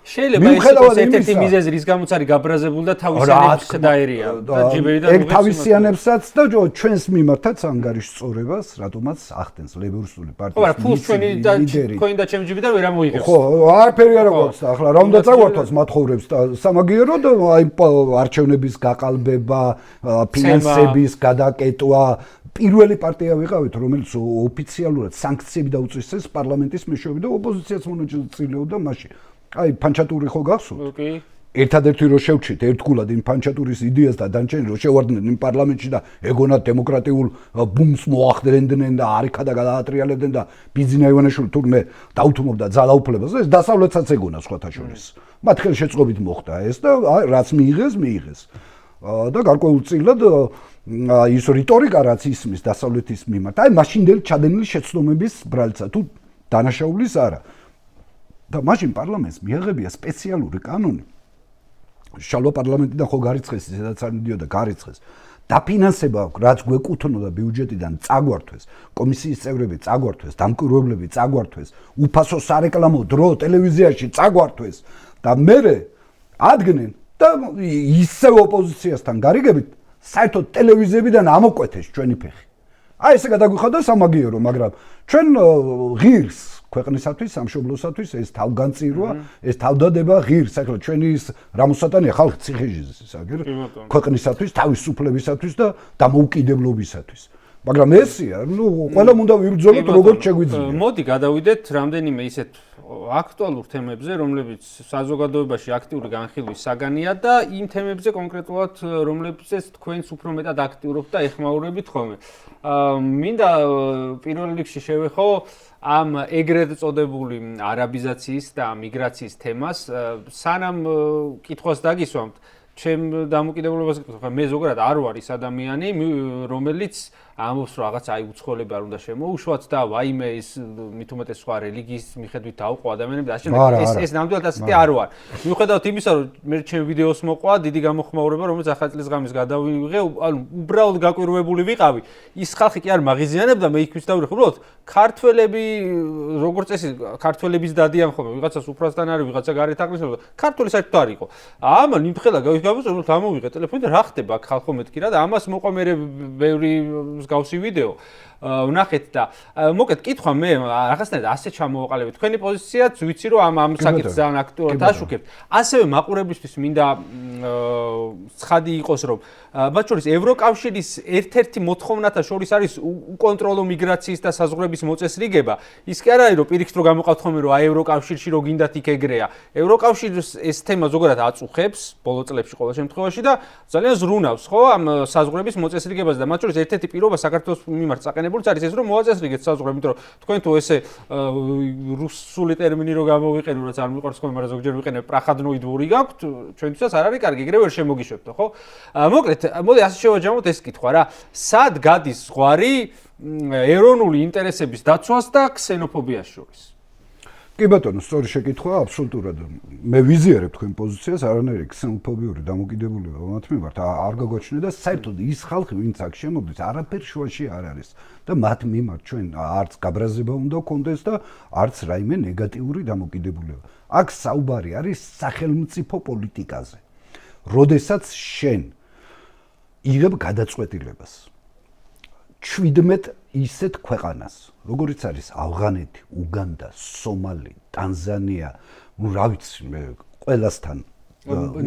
შეიძლება ეს ერთ-ერთი მიზეზი რის გამოც არის გაბრაზებული და თავისიანებს დაერია და ჯიბერი და ეგ თავისიანებსაც და ჩვენს მიმართაც ანგარიშწორებას რატომაც ახდენს ლეიბორისტული პარტიის ლიდერი. თქვენი და ჩემი ჯიბიდან ვერ ამოიღებს. ხო, არაფერი არ აქვს და ახლა რა უნდა წაგვართოს მათხოვრებს და სამაგიეროდ აი არჩევნების გაყალბება, ფინანსების გადაკეტვა პირველი პარტია ვიყავით, რომელიც ოფიციალურად სანქციები დაუწესეს პარლამენტის მეშვეობით და ოპოზიციაც მონაწილეობდა მასში. აი, ფანჩატური ხო გახსოვთ? კი. ერთადერთი რო შევჩით ერთგულად იმ ფანჩატურის იდეას და დანჩენი რო შევარდნენ იმ პარლამენტში და ეგონათ დემოკრატიულ ბუმს მოახდენდნენ და არიქა და გადაატრიალებდნენ და ბიძინა ივანიშვილი თურმე დაუთმობდა ძალაუფლებას ეს დასავლეთსაც ეგონა სხვათა შორის. მათ ხელშეწყობით მოხდა ეს და რაც მიიღეს. და გარკვეულწილად ის რიტორიკა რაც ისმის დასავლეთის მიმართ, აი მაშინდელი ჩადენილი შეცდომების ბრალცა თუ დანაშაულის არა. და მაშინ პარლამენტს მიაღებია სპეციალური კანონი. შალვა პარლამენტიდან ხო გარიცხეს, სადაც არ მიდიოდა გარიცხეს. დაფინანსება რაც გვეკუთვნოდა ბიუჯეტიდან წაგვართვეს, კომისიის წევრები წაგვართვეს, დამკვირვებლები წაგვართვეს, უფასო სარეკლამო დრო ტელევიზიაში წაგვართვეს და მერე ადგენენ და ისევ ოპოზიციასთან გარიგებით საერთოდ ტელევიზიებიდან ამოკვეთეს ჩვენი ფეხი. აი ესე გადაგვიხადა სამაგიერო, მაგრამ ჩვენ ღირს ქვეყნისათვის, სამშობლოსათვის ეს თავგანწირვა, ეს თავდადება ღირს, ახლა ჩვენი ის რამოსატანია ხალხი ციხეჟიზის, აგერ ქვეყნისათვის, თავისუფლებისათვის და დამოუკიდებლობისათვის. მაგრამ ესია, ყველამ უნდა ვიბრძოლოთ როგორც შეგვიძლია. მოდი გადავიდეთ რამდენიმე ისეთ აქტუალურ თემებზე, რომლებიც საზოგადოებაში აქტიური განხილვის საგანია და იმ თემებზე კონკრეტულად რომლებზეც თქვენს უფრო მეტად აქტიურობთ და ეხმაურებით ხოლმე. მინდა პირველ რიგში შევეხო ამ ეგრეთ წოდებული არაბიზაციის და მიგრაციის თემას, სანამ კითხვას დაგისვამთ, ჩემ დამოკიდებულებას გითხრა, მე ზოგადად არ ვარ ის ადამიანი, რომელიც ამბობს რომ რაღაც აი უცხოელები არ უნდა შემოუშვათ და ვაიმე ის მით უმეტეს სხვა რელიგიის მიხედვით დაუყო ადამიანები და ეს ნამდვილად ასეთი არ ვარ. მიუხედავად იმისა, რომ მე ჩემ ვიდეოს მოყვა დიდი გამოხმაურება, რომელიც ახალი წლის ღამეს გადავიღე, ანუ უბრალოდ გაკვირვებული ვიყავი. ის ხალხი კი არ მაგიზიანებდა, მე იქ ვისდავრიხ, უბრალოდ ქართველები როგორც წესი ქართველების დადიან ხოლმე, ვიღაცას უფრასთან არის, ვიღაცა გარეთ აღნიშნავს, ქართველი საერთოდ არ იყო. ამან იმხელა გავიგავოს, გამოვიღე ტელეფონი და რა ხდება ხალხო მეთქი რა და ამას მოყვა მე ბევრი მსგავსი ვიდეო ვნახეთ და მოკეთ კითხვა მე რაღაცნაირად ასე ჩამოვაყალიბე თქვენი პოზიციაც ვიცი რომ ამ საკითხს ძალიან აქტუალურად აშუქებთ ასევე მაყურებლისთვის მინდა ცხადი იყოს რომ მათ შორის ევროკავშირის ერთ-ერთი მოთხოვნათა შორის არის უკონტროლო მიგრაციის და საზღვრების მოწესრიგება ის კი არ არის რომ პირიქით რომ გამოყავთ ხოლმე რომ აი ევროკავშირში რო გინდათ იქ ეგრეა ევროკავშირის ეს თემა ზოგადად აწუხებს ბოლო წლებში ყოველ შემთხვევაში და ძალიან ზრუნავს ხო ამ საზღვრების მოწესრიგებას და მათ შორის ერთ-ერთი პირობა საქართველოს მიმართ საყენებულიც არის ეს რომ მოაწესრიგეთ საზღვრები იმიტომ რომ თქვენ თუ ესე რუსული ტერმინი რო გამოვიყენო რაც არ მიყვარს ხოლმე მაგრამ ზოგჯერ ვიყენებ პრახადნოი დვორი გაქვთ ჩვენთვისაც არ არის კარგი ეგრე ვერ შემოგიშვებთ ხო მოკლედ მოდი ასე შევაჯამოთ ეს კითხვა რა სად გადის ზღვარი ეროვნული ინტერესების დაცვას და ქსენოფობიას შორის კი ბატონო, სწორი შეკითხვა, აბსოლუტურად. მე ვიზიარებ თქვენ პოზიციას, არანაირი ქსენოფობიური დამოკიდებულება მათ მიმართ არ გაგვაჩნია და საერთოდ ის ხალხი, ვინც აქ შემოდის, არაფერ შუაში არ არის და მათ მიმართ ჩვენ არც გაბრაზება უნდა გქონდეს და არც რაიმე ნეგატიური დამოკიდებულება. აქ საუბარი არის სახელმწიფო პოლიტიკაზე. როდესაც შენ იღებ გადაწყვეტილებას 17 ისეთ ქვეყანას, როგორიც არის ავღანეთი, უგანდა, სომალი, ტანზანია, ну რა ვიცი მე ყველასთან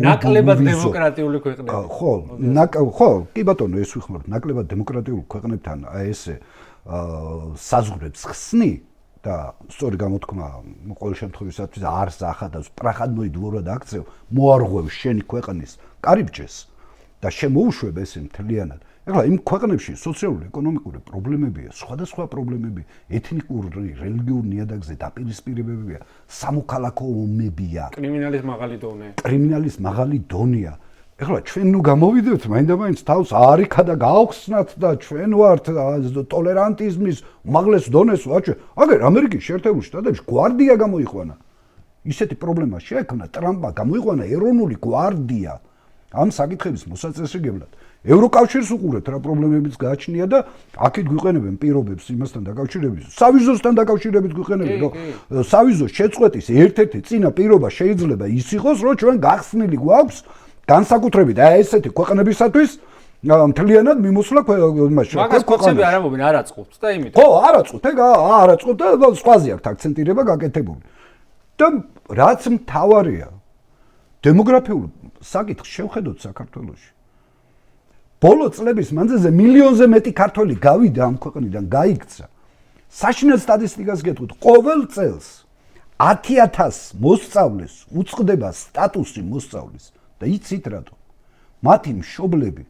ნაკლებად დემოკრატიული ქვეყნები. ხო, კი ბატონო, ეს ვიხმართ, ნაკლებად დემოკრატიულ ქვეყნებთან აი ესე საზღვრებს ხსნი და სწორი გამოთქმა ყოველ შემთხვევაში არს ახადავს პრახადნოი დვორად აქცევ, მოარღვევ შენი ქვეყნის კარიბჭეს და შემოუშვებ ესე მთლიანად. ეხლა იმ ქვეყნებში სოციალური, ეკონომიკური პრობლემებია, სხვადასხვა პრობლემები, ეთნიკური, რელიგიური ნიადაგზე დაპირისპირებებია, სამოქალაქო ომებია. კრიმინალის მაღალი დონეა. ეხლა ჩვენ ნუ გამოვიდეთ, მაინდა-მაინც თავს არიქა და გაახსნათ და ჩვენ ვართ ტოლერანტიზმის უმაღლეს დონეს ვაჩვენებთ. აგერ ამერიკის შეერთებულ შტატებში გვარდია გამოიყვანა. ისეთი პრობლემა შეექმნა ტრამპმა გამოიყვანა ეროვნული გვარდია ამ საკითხების მოსაწესრიგებლად. ევროკავშირს უყურეთ რა პრობლემებიც გააჩნია და აქეთ გვიყენებენ პირობებს იმასთან დაკავშირებით, სავიზოსთან დაკავშირებით გვიყენებენ, რომ სავიზოს შეწყვეტის ერთ-ერთი წინა პირობა შეიძლება ის იყოს, რომ ჩვენ გახსნილი გვაქვს განსაკუთრებით აი ესეთი ქვეყნებისათვის მთლიანად მიმოსვლა იმაში. მაგას კოცები არ ამობენ, არ აწყობთ და იმიტომ. ხო, არ აწყობთ, არ აწყობთ და სხვაზე აქვს აქცენტირება გაკეთებული. და რაც მთავარია, დემოგრაფიულ საკითხს შევხედოთ საქართველოში. ბოლო წლების მანძილზე მილიონზე მეტი ქართველი გავიდა ამ ქვეყნიდან, გაიქცა. საშინელ სტატისტიკას გეტყვით, ყოველ წელს 10,000 მოსწავლეს უწყდება სტატუსი მოსწავლის და იცით რატო? მათი მშობლები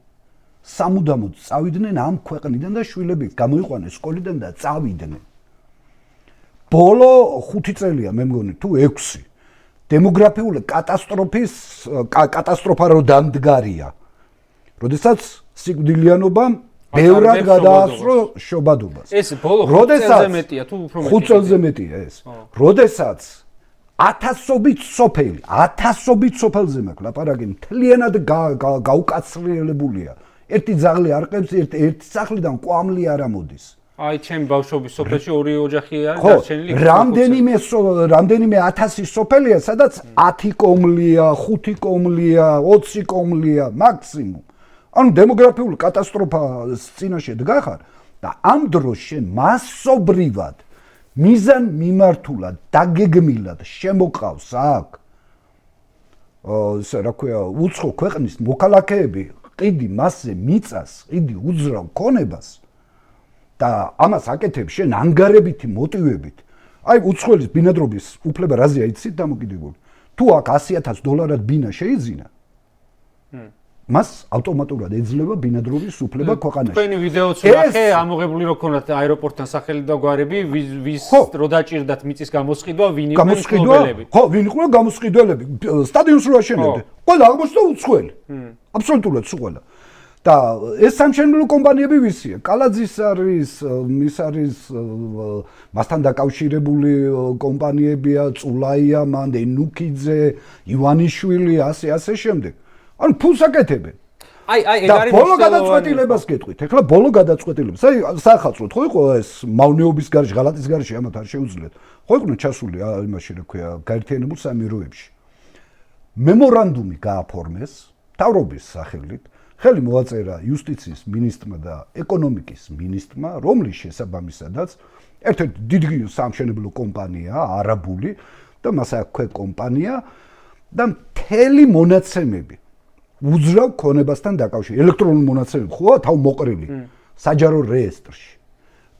სამუდამოდ წავიდნენ ამ ქვეყნიდან და შვილები გამოიყვანეს სკოლიდან და წავიდნენ. ბოლო 5 წელია, მე მგონი, თუ 6 დემოგრაფიული კატასტროფა რო დამდგარია. როდესაც სიკვდილიანობამ ბევრად გადაასწრო შობადობას. ეს ბოლო 5 წელზე მეტია თუ უფრო მეტია? 5 წელზე მეტია ეს. როდესაც ათასობით სოფელზე მაქვს ლაპარაკი, მთლიანად გაუკაცრიელებულია. ერთი ძაღლი არ ყევს, ერთი სახლიდან კვამლი არ ამოდის. აი, ჩემი ბავშვობის სოფელში 2 ოჯახი არის დარჩენილი. რამდენიმე 1000 სოფელია, სადაც 10 კომლია, 5 კომლია, 20 კომლია მაქსიმუმ. ანუ დემოგრაფიული კატასტროფას წინაშე დგახარ და ამ დროს შენ მასობრივად მიზან მიმართულად დაგეგმილად შემოყავს აქ რა ქვია უცხო ქვეყნის მოქალაქეები ყიდი მასზე მიწას, ყიდი უძრავ ქონებას და ამას აკეთებ შენ ანგარებითი მოტივებით. აი უცხოელის ბინადრობის უფლება რაზეა იცით დამოკიდებული? თუ აქ $100,000 ბინა შეიძინა მას ავტომატურად ეძლევა ბინადრობის უფლება ქვეყანაში. თქვენი ვიდეოც ვახე, ამოღებული რო ქონათ აეროპორტთან სახელი და გვარები, ვის რო დაჭირდათ მიწის გამოსყიდვა, ვინ იყვნენ მფლობელები. ხო, ვინ იყვნენ გამოსყიდველები? სტადიონს რო აშენებდნენ. ყველა აღმოჩნდა უცხოელი. აბსოლუტურად უცხოელი. და ეს სამშენებლო კომპანიები ვისია? კალაძის არის, ის არის მასთან დაკავშირებული კომპანიებია, წულაია, მანდ ენუქიძე, ივანიშვილი, ასე შემდეგ. ანუ ფულს აკეთებენ. აი, ეგ არის ბოლო გადაწყვეტილებას გეტყვით. ეხლა ბოლო გადაწყვეტილებას. აი, საახალწლოდ ხო იყო ეს მავნეობის გარშე, ღალატის გარშე ამათ არ შეუძლიათ. ხო იყვნენ ჩასული იმაში, რა ქვია, გაერთიანებულ სამიროებში. მემორანდუმი გააფორმეს მთავრობის სახელით. ხელი მოაწერა იუსტიციის მინისტრმა და ეკონომიკის მინისტრმა, რომლის შესაბამისადაც ერთ-ერთი დიდი სამშენებლო კომპანია, არაბული და მას აქვე კომპანია და მთელი მონაცემები უძრავ ქონებასთან დაკავშირებით, ელექტრონული მონაცემები ხო, თავ მოყრილი საჯარო რეესტრში.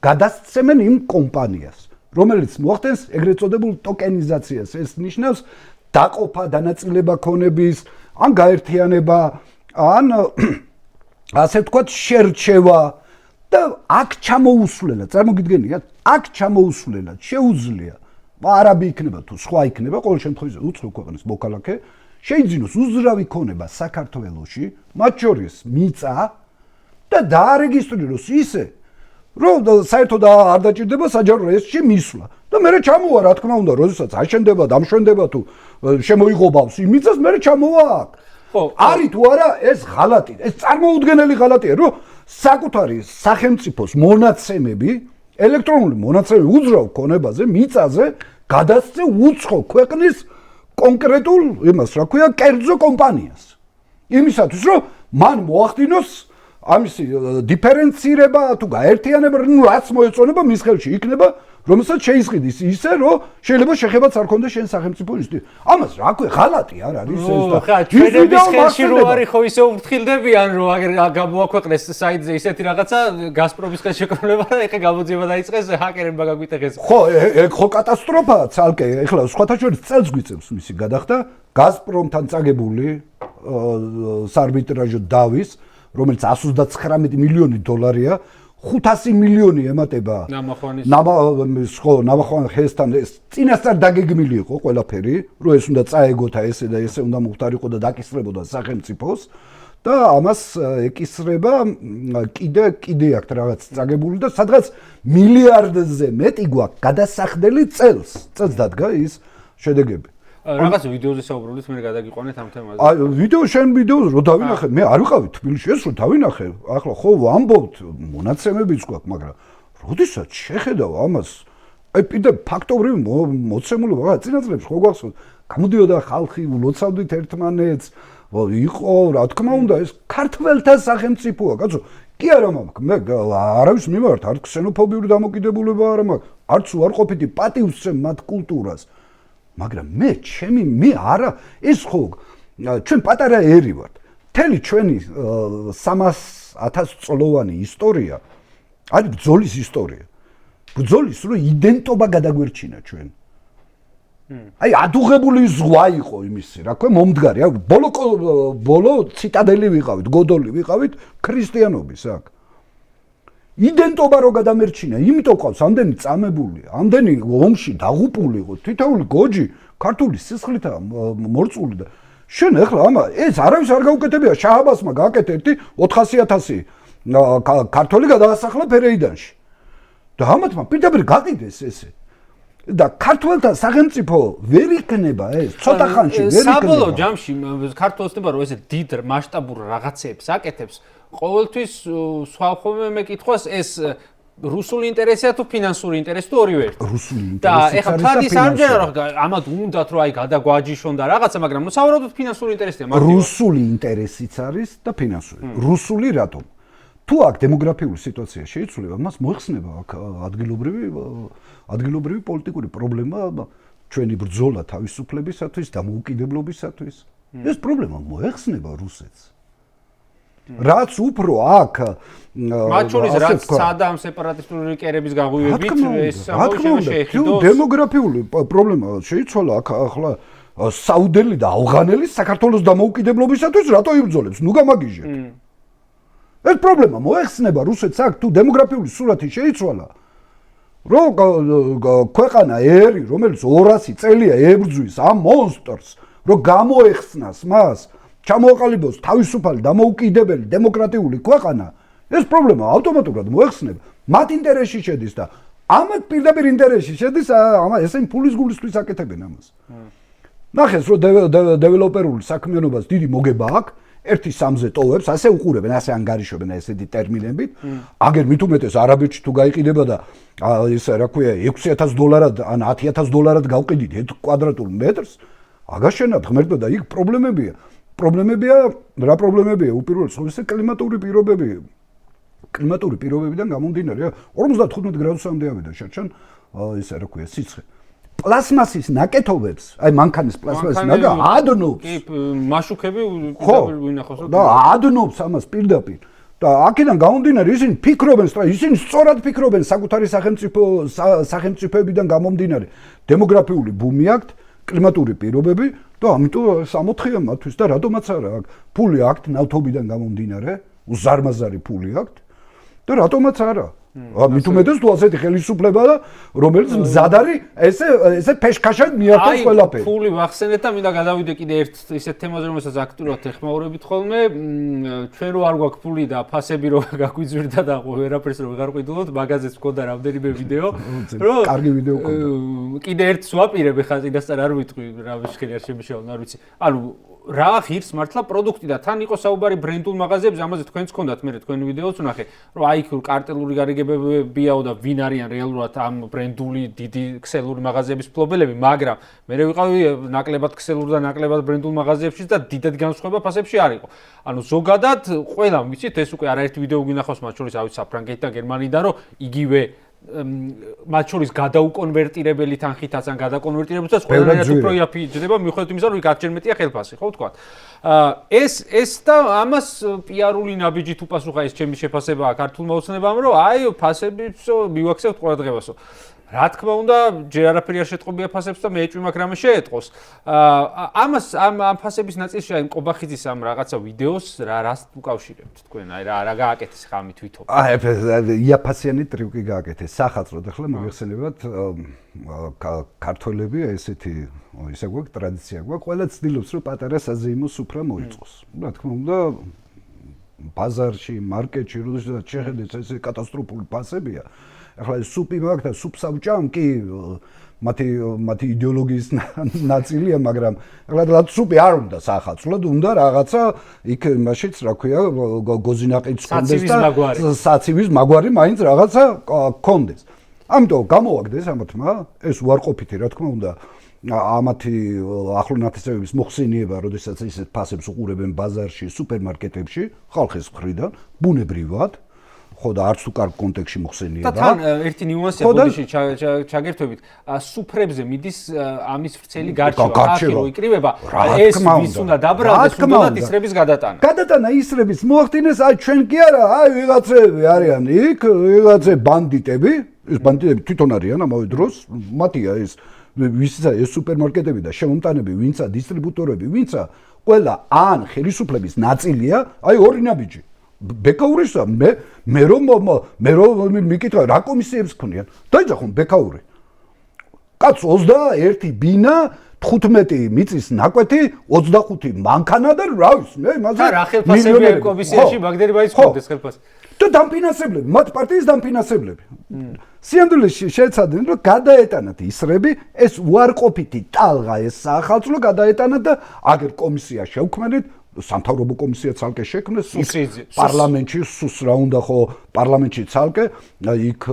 გადასცემენ იმ კომპანიას, რომელიც მოახდენს ეგრეთ წოდებულ ტოკენიზაციას. ეს ნიშნავს დაყოფა, დანაწილება ქონების, ან გაერთიანება, ან ასე ვთქვათ, შერჩევა და აქ ჩამოუსვლელად, წარმოგიდგენიათ, აქ ჩამოუსვლელად შეუძლია არაბი იქნება თუ სხვა იქნება, ყოველ შემთხვევაში უცხო ქვეყნის მოქალაქე შეიძინოს უძრავი ქონება საქართველოში, მათ შორის მიწა და დაარეგისტრიროს ისე, რომ საერთოდ არ დაჭირდება საჯარო რეესტრში მისვლა. და მე ჩამოვა, რა თქმა უნდა, როდესაც აშენდება, დამშვენდება თუ შემოიღობავს იმ მიწას, მე ჩამოვა აქ. არის თუ არა ეს ღალატი, ეს წარმოუდგენელი ღალატია, რომ საკუთარი სახელმწიფოს მონაცემები, ელექტრონული მონაცემები უძრავ ქონებაზე, მიწაზე გადასცე უცხო ქვეყნის კონკრეტულ იმას, რა ქვია, კერძო კომპანიას. იმისათვის, რომ მან მოახდინოს ამისი დიფერენცირება თუ გაერთიანება, რაც მოეწონება მის ხელში იქნება, რომელსაც შეისყიდის ისე, რომ შეიძლება შეხებაც არ ქონდეს შენ სახელმწიფო ინსტიტუტი. ამას რა ქვია, ღალატი არ არის ეს და ხა ჩვენების ხელში რო არის ხო ისე უფრთხილდებიან, რომ გამოაქვეყნეს საიტზე ისეთი რაღაცა გაზპრომის ხელშეკრულება და ეხა გამოძიება დაიწყეს ჰაკერებმა გაგვიტეხეს. ხო, ეგ ხო კატასტროფაა ცალკე. ეხლა სხვათა შორის წელს გვიწევს მისი გადახდა გაზპრომთან წაგებული საარბიტრაჟო დავის, რომელიც 129 მილიონი დოლარია. 500 მილიონი ემატება ნამახვანის ხესთან წინასწარ დაგეგმილი იყო ყველაფერი, რომ ეს უნდა წაეგოთა ესე და ესე უნდა მოხდარიყო და დაკისრებოდა სახელმწიფოს და ამას ეკისრება კიდე აქვს რაღაც წაგებული და სადღაც მილიარდზე მეტი გვაქვს გადასახდელი წელს დადგა ის შედეგები. რაღაც ვიდეოზე საუბრობთ, მე გადაგიყვანეთ ამ თემაზე. აი, შენ ვიდეოს რო დავინახე, მე არ ვიყავი თბილისში, ეს რო დავინახე, ახლა ხო ვამბობთ, მონაცემებიც გვაქვს, მაგრამ როდესაც შეხედავ ამას, აი პირდაპირ ფაქტობრივი მოცემულობა, რა წინაწლებს ხო გვახსოვს, გამოდიოდა ხალხი, ულოცავდით ერთმანეთს, იყო, რა თქმა უნდა, ეს ქართველთა სახელმწიფოა, კაცო. კი არა მაქვს, მე არავის მიმართ არ ქსენოფობიური დამოკიდებულება არ მაქვს, არც უარყოფითი პატივს ვცემ მათ კულტურას. მაგრამ მე არა ეს ხო ჩვენ პატარა ერი ვართ მთელი ჩვენი 300,000 წლოვანი ისტორია არის ბრძოლის ისტორია. ბრძოლის რო იდენტობა გადაგვერჩინა ჩვენ. აი ადუღებული ზღვა იყო იმისი, რა ქვია, მომდგარი. აი ბოლო ციტადელი ვიყავით, გოდოლი ვიყავით ქრისტიანობის აქ. იდენტობა რო გადამერჩინა, იმიტომ ყავს ამდენი წამებული, ამდენი ომში დაღუპული იყო, თითოეული გოჯი ქართული სისხლითაა მორწული და შენ ახლა ეს არავის არ გაუკეთებია, შაჰაბასმა გააკეთა ერთი 400,000 ქართველი გადაასახლა ფერეიდანში. და ამათმა პირდაპირ გაყიდეს ესე. და ქართველთა სახელმწიფო ვერ იქნება ეს, ცოტა ხანში ვერ იქნება. საბოლოო ჯამში ქართულს ნება რომ ესე დიდ მასშტაბურ რაღაცებს აკეთებს, ყოველთვის სხვა ხოლმე მეკითხვას ეს რუსული ინტერესია თუ ფინანსური ინტერესი თუ ორივე ერთი. რუსული ინტერესი. და ეხლა თადის არჯერა რომ ამათ უნდათ რომ აი გადაგვაჯიშონ და რაღაცა, მაგრამ ნუ სავარაუდოდ ფინანსური ინტერესია მარტივად. რუსული ინტერესიც არის და ფინანსური. რუსული რატომ? თუ აქ დემოგრაფიული სიტუაცია შეიცვლება, მას მოიხსნება აქ ადგილობრივი პოლიტიკური პრობლემა, ჩვენი ბრძოლა თავისუფლებისათვის, დამოუკიდებლობისათვის. ეს პრობლემა მოეხსნება რუსეთს. რაც უფრო აქ მათ შორის რაც სადამ სეპარატისტული კერების გაღვივებით ეს ამბავი შეეხიდოს. დემოგრაფიული პრობლემა შეიცვალა აქ ახლა საუდელი და ავღანელი საქართველოს დამოუკიდებლობისათვის რატო იბრძოლებს? ნუ გამაგიჟეთ. ეს პრობლემა მოეხსნება რუსეთს აქ თუ დემოგრაფიული სურათი შეიცვალა. რომ ქვეყანა ერი, რომელიც 200 წელია ებრძვის ამ მონსტრს, რომ გამოეხსნას მას, ჩამოაყალიბოს თავისუფალი, დამოუკიდებელი, დემოკრატიული ქვეყანა, ეს პრობლემა ავტომატურად მოეხსნება. მათ ინტერესში შედის და ამათ პირდაპირ ინტერესში შედის, ესენი ფულის გულისთვის აკეთებენ ამას. ნახეს, რომ დეველოპერული საქმიანობას დიდი მოგება აქვს. 1-3-ზე ტოვებს, ასე უყურებენ, ასე ანგარიშობენ ესეთი ტერმინებით. აგერ მით უმეტეს არაბეთში თუ გაიყიდება და ეს რა ქვია $6,000 ან $10,000 გავყიდით 1 კვადრატულ მეტრს, აგაშენათ ღმერთო და იქ პრობლემებია. რა პრობლემებია? უპირველეს ყოვლისა კლიმატური პირობები. კლიმატური პირობებიდან გამომდინარე, 55 გრადუსამდე ავიდა შარჩან ეს რა ქვია სიცხე. პლასმასის ნაკეთობებს, აი მანქანის პლასმასის ნაკა ადნობს. კი, მაშუქები ვინახავს და ადნობს ამას პირდაპირ. და აქედან გამომდინარე ისინი ფიქრობენ, ისინი სწორად ფიქრობენ საკუთარი სახელმწიფოებიდან გამომდინარე. დემოგრაფიული ბუმი აქვთ, კლიმატური პირობები და ამიტომ სამოთხეა მათთვის და რატომაც არა აქ. ფული აქვთ ნავთობიდან გამომდინარე, უზარმაზარი ფული აქვთ და რატომაც არა. მით უმეტეს თუ ასეთი ხელისუფლება და რომელიც მზად არის ესე ფეშქაშად მიართოს ყველაფერი. აი, ფული ვახსენეთ და მინდა გადავიდე კიდე ერთ ისეთ თემაზე, რომელსაც აქტიურად ეხმაურებით ხოლმე. ჩვენ რო არ გვაქვს ფული და ფასები რო გაგვიძვირდა და ვერაფერს რო ვეღარ ყიდულობთ, მაგაზეც მქონდა რამდენიმე ვიდეო, რომ კარგი ვიდეო მქონდა. კიდე ერთს ვაპირებ, ხა წინასწარ არ ვიტყვი, რა შეხედე არ შემიშავალ, არ ვიცი. ანუ რა ღირს მართლა პროდუქტი და თან იყო საუბარი ბრენდულ მაღაზიებზე, ამაზე თქვენც გქონდათ მე თქვენი ვიდეოც ვნახე, რომ აი კარტელური გარიგებებიაო და ვინ არიან რეალურად ამ ბრენდული დიდი ქსელური მაღაზიების ფლობელები, მაგრამ მე ვიყავი ნაკლებად ქსელურ და ნაკლებად ბრენდულ მაღაზიებში და დიდად განსხვავება ფასებში არ იყო. ანუ ზოგადად ყველა ვიცით ეს უკვე არაერთი ვიდეო გინახავს მათ შორის ავით საფრანგეთიდან და გერმანიიდან რომ იგივე მათ შორის გადაუკონვერტირებელი თანხითაც ან გადაკონვერტირებულსაც ყველანაირად უფრო იაფიჯდება მიუხედავად იმისა რომ იქ 10 ჯერ მეტია ხელფასი, ხო ვთქვათ. ეს და ამას პიარული ნაბიჯით უპასუხა ეს ჩემი შეფასებაა ქართულმა ოცნებამ რომ აი ფასებიც მივაქცევთ ყურადღებასო. რა თქმა უნდა, ჯერ არაფერი არ შეტყობია ფასებს და მე ეჭვი მაქვს რამე შეეტყოს. ამას ამ ფასების ნაწილში აი ყობახიძის ამ რაღაცა ვიდეოს რას უკავშირებთ თქვენ? აი რა გააკეთეს ხა ამით თვითონ? იაფასიანი ტრიუკი გააკეთეს. სახალხოდ ახლა მოიხსენებათ ქართველები ესეთი ისე გვაქვს ტრადიცია გვაქვს, ყველა ცდილობს რომ პატარა საზეიმო სუფრა მოიწყოს. რა თქმა უნდა, ბაზარში, მარკეტში, როდესაც შეხედეთ ეს კატასტროფული ფასებია. ახლა სუპი მაქვს და სუპს ავჭამ კი მათი იდეოლოგიის ნაწილია, მაგრამ ახლა რაც სუპი არ უნდა საახალწლოდ, უნდა რაღაცა იქ მაშიც რა ქვია გოზინაყიც კონდეს და საცივის მაგვარი მაინც რაღაცა კონდეს. ამიტომ გამოვაგდეს ამათმა ეს უარყოფითი რა თქმა უნდა ამათი ახლო ნათესავების მოხსენიება, როდესაც ისეთ ფასებს უყურებენ ბაზარში, სუპერმარკეტებში, ხალხის მხრიდან, ბუნებრივად ხო და არც თუ კარგ კონტექსტში მოხსენიება. და თან ერთი ნიუანსია ბოდიში ჩაგერთვებით, სუფრებზე მიდის ამის ვრცელი გარჩევა, ახი რო იკრიბება, ეს ვის უნდა დაბრალდეს, უნდა ისრების გადატანა. გადატანა ისრების მოახდინეს, აი ჩვენ კი არა, აი ვიღაცები არიან იქ, ვიღაცები ბანდიტები, ეს ბანდიტები თვითონ არიან ამავე დროს, მათია ეს ვისა ეს სუპერმარკეტები და შემომტანები, ვინცა დისტრიბუტორები, ვინცა ყველა ან ხელისუფლების ნაწილია, აი ორი ნაბიჯი. ბეკაურისა მე რომ მიკითხა რა კომისიებს ქონიან დაიძახონ ბეკაური კაც 21 ბინა 15 მიწის ნაკვეთი 25 მანქანა და რა ვიცი მე იმაზე რა ხელფასებია კომისიაში მაგდერი მაიწყობდეს ხელფასი და დამფინანსებლები მათ პარტიის დამფინანსებლები სიამდვილეში შეეცადნენ რომ გადაეტანათ ისრები ეს უარყოფითი ტალღა ეს სახალხო გადაეტანათ და აგერ კომისია შევქმნით სამთავრობო კომისია ცალკე შექმნეს პარლამენტში სუს რა უნდა ხო პარლამენტში ცალკე იქ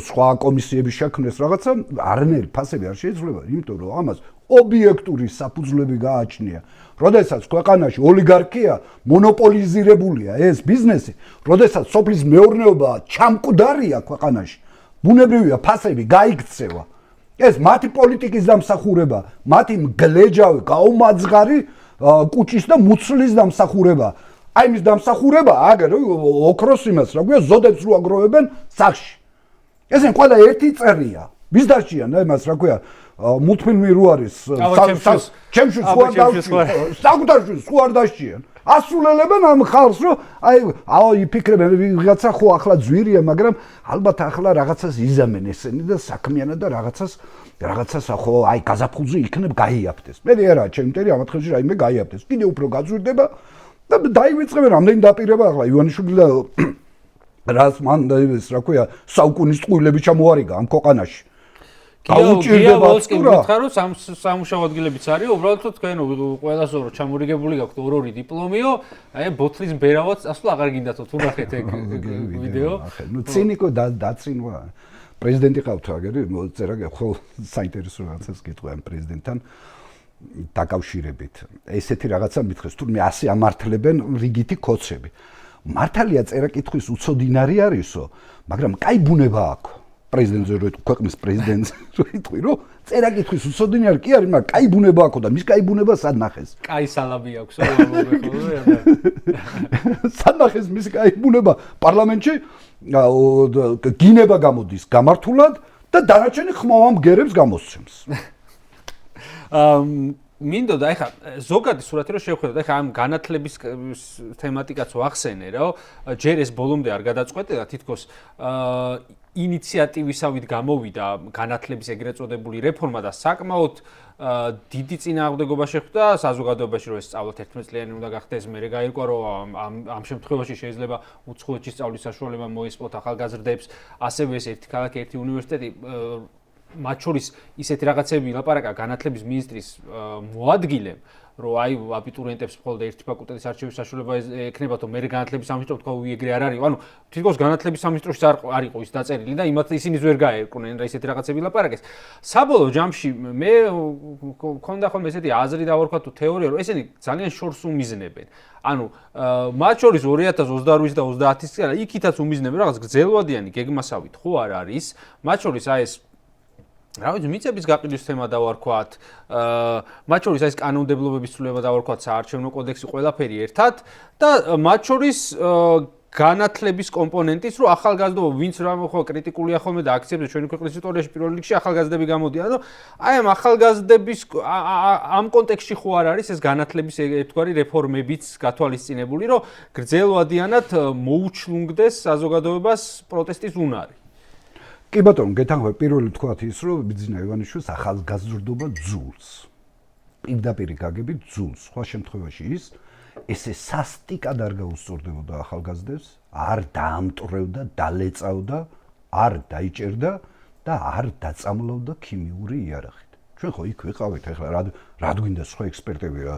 სხვა კომისიები შექმნეს რაღაცა არანაირი ფასები არ შეიძლება იმიტომ რომ ამას ობიექტური საფუძვლები გააჩნია როდესაც ქვეყანაში ოლიგარქია მონოპოლიზირებულია ეს ბიზნესი როდესაც სოფლის მეურნეობა ჩამკვდარია ქვეყანაში ბუნებრივია ფასები გაიქცევა ეს მათი პოლიტიკის დამსახურება მათი მგლეჯავი გაუმაძღარი კუჭის და მუცლის დამსახურება. აი მის დამსახურება აგერ ოქროს იმას რა გვია ზოდებს რო აგროვებენ სახში. ესენ ყველა ერთი წერია. ვის დარჩიან აი მას რა გვია მულტფილმი რო არის ჩემში სხვა დავჭი. საკუთარში სხვა არ დარჩიან. ასრულებენ ამ ხალხს რომ აი იფიქრებენ ვიღაცა ხო ახლა ძვირია მაგრამ ალბათ ახლა რაღაცას იზამენ ესენი და საქმიანად და რაღაცას ხო აი გაზაფხულზე იქნებ გაიაფდეს. მე არა ჩემი მტერი ამათ ხელში რაიმე გაიაფდეს. კიდე უფრო გაძვირდება და დაივიწყებენ რამდენი დაპირება ახლა ივანიშვილი და რას მან ეს რა ქვია საუკუნის წყვილები ჩამოარიგა ამ ქვეყანაში. გაუჭირდება ვოლსკი მითხრა რომ სამუშაო ადგილებიც არის უბრალოდ თქვენ ყველას რო ჩამორიგებული გაქვთ ორ-ორი დიპლომიო აი ბოთლის ბერავაც ასვლა აღარ გინდათო თუ ნახეთ ეგ ვიდეო ნუ ცინიკო დაცინვა პრეზიდენტი ყავთ აგერი წერა ხო საინტერესო რაღაცას გიტყვი ამ პრეზიდენტთან დაკავშირებით ესეთი რაღაცა მითხრეს თურმე ასე ამართლებენ რიგითი კოცები მართალია წერა კითხვის უცოდინარი არისო მაგრამ კაი ბუნება აქვს პრეზიდენტზე რო ქვეყნის პრეზიდენტზე რო იტყვი რომ წერა კითხვის უცოდინარი კი არის მაგრამ კაი ბუნება აქვს და მის კაი ბუნება სად ნახეს კაი სალამი აქვს სად ნახეს მის კაი ბუნება პარლამენტში გინება გამოდის გამართულად და დანარჩენი ხმოვან მგერებს გამოსცემს მინდოდა ეხა ზოგადი სურათი რო შევხედოთ ეხა ამ განათლების თემატიკაც ვახსენე რომ ჯერ ეს ბოლომდე არ გადაწყვეტე და თითქოს ინიციატივისავით გამოვიდა განათლების ეგრეთ წოდებული რეფორმა და საკმაოდ დიდი წინააღმდეგობა შეხვდა საზოგადოებაში რომ ეს სწავლათ 11 წლიანი უნდა გახდეს მე გაირკვა რომ ამ შემთხვევაში შეიძლება უცხოეთში სწავლის საშუალება მოესპოთ ახალგაზრდებს ასევე ეს ერთი ქალაქი ერთი უნივერსიტეტი მათ შორის ისეთი რაღაცები ილაპარაკა განათლების მინისტრის მოადგილემ რომ აი აბიტურიენტებს მხოლოდ ერთი ფაკულტეტის არჩევის საშუალება ექნებათ რომ მე განათლების სამინისტრო თქვა უიგრე არ არის ანუ თითქოს განათლების სამინისტროში არ იყო ის დაწერილი და იმათ ისინი ვერ გაერკნენ რა ისეთი რაღაცები ილაპარაკეს საბოლოო ჯამში მე მქონდა ხოლმე ესეთი აზრი დავარქვა თუ თეორია რომ ესენი ძალიან შორს უმიზნებენ ანუ მათ შორის 2028 და 30-ის წელი იქითაც უმიზნებენ რაღაც გრძელვადიანი გეგმასავით ხო არ არის მათ შორის აი ეს რა ვიცი მიწების გაყიდვის თემა დავარქვათ მათ შორის აი ეს კანონმდებლობების ცვლილება დავარქვათ საარჩევნო კოდექსი ყველაფერი ერთად და მათ შორის განათლების კომპონენტის რომ ახალგაზრდობა ვინც რა ხო კრიტიკულია ხოლმე და აქციებზე ჩვენი ქვეყნის ისტორიაში პირველ რიგში ახალგაზრდები გამოდიან და აი ამ ახალგაზრდების ამ კონტექსტში ხო არ არის ეს განათლების ერთგვარი რეფორმებიც გათვალისწინებული რომ გრძელვადიანად მოუჩლუნგდეს საზოგადოებას პროტესტის უნარი კი ბატონო, გეთანხმები პირველი თქვათ ის, რომ ბიძინა ივანიშვილს ახალგაზრდობა ძულს. პირდაპირ გაგებით ძულს. სხვა შემთხვევაში ის ესე სასტიკად არ გაუსწორდებოდა ახალგაზრდებს, არ დაამტვრევდა, დალეწავდა, არ დაიჭერდა და არ დაწამლავდა ქიმიური იარაღით. ჩვენ ხო იქ ვიყავით, ახლა რა გვინდა სხვა ექსპერტები რა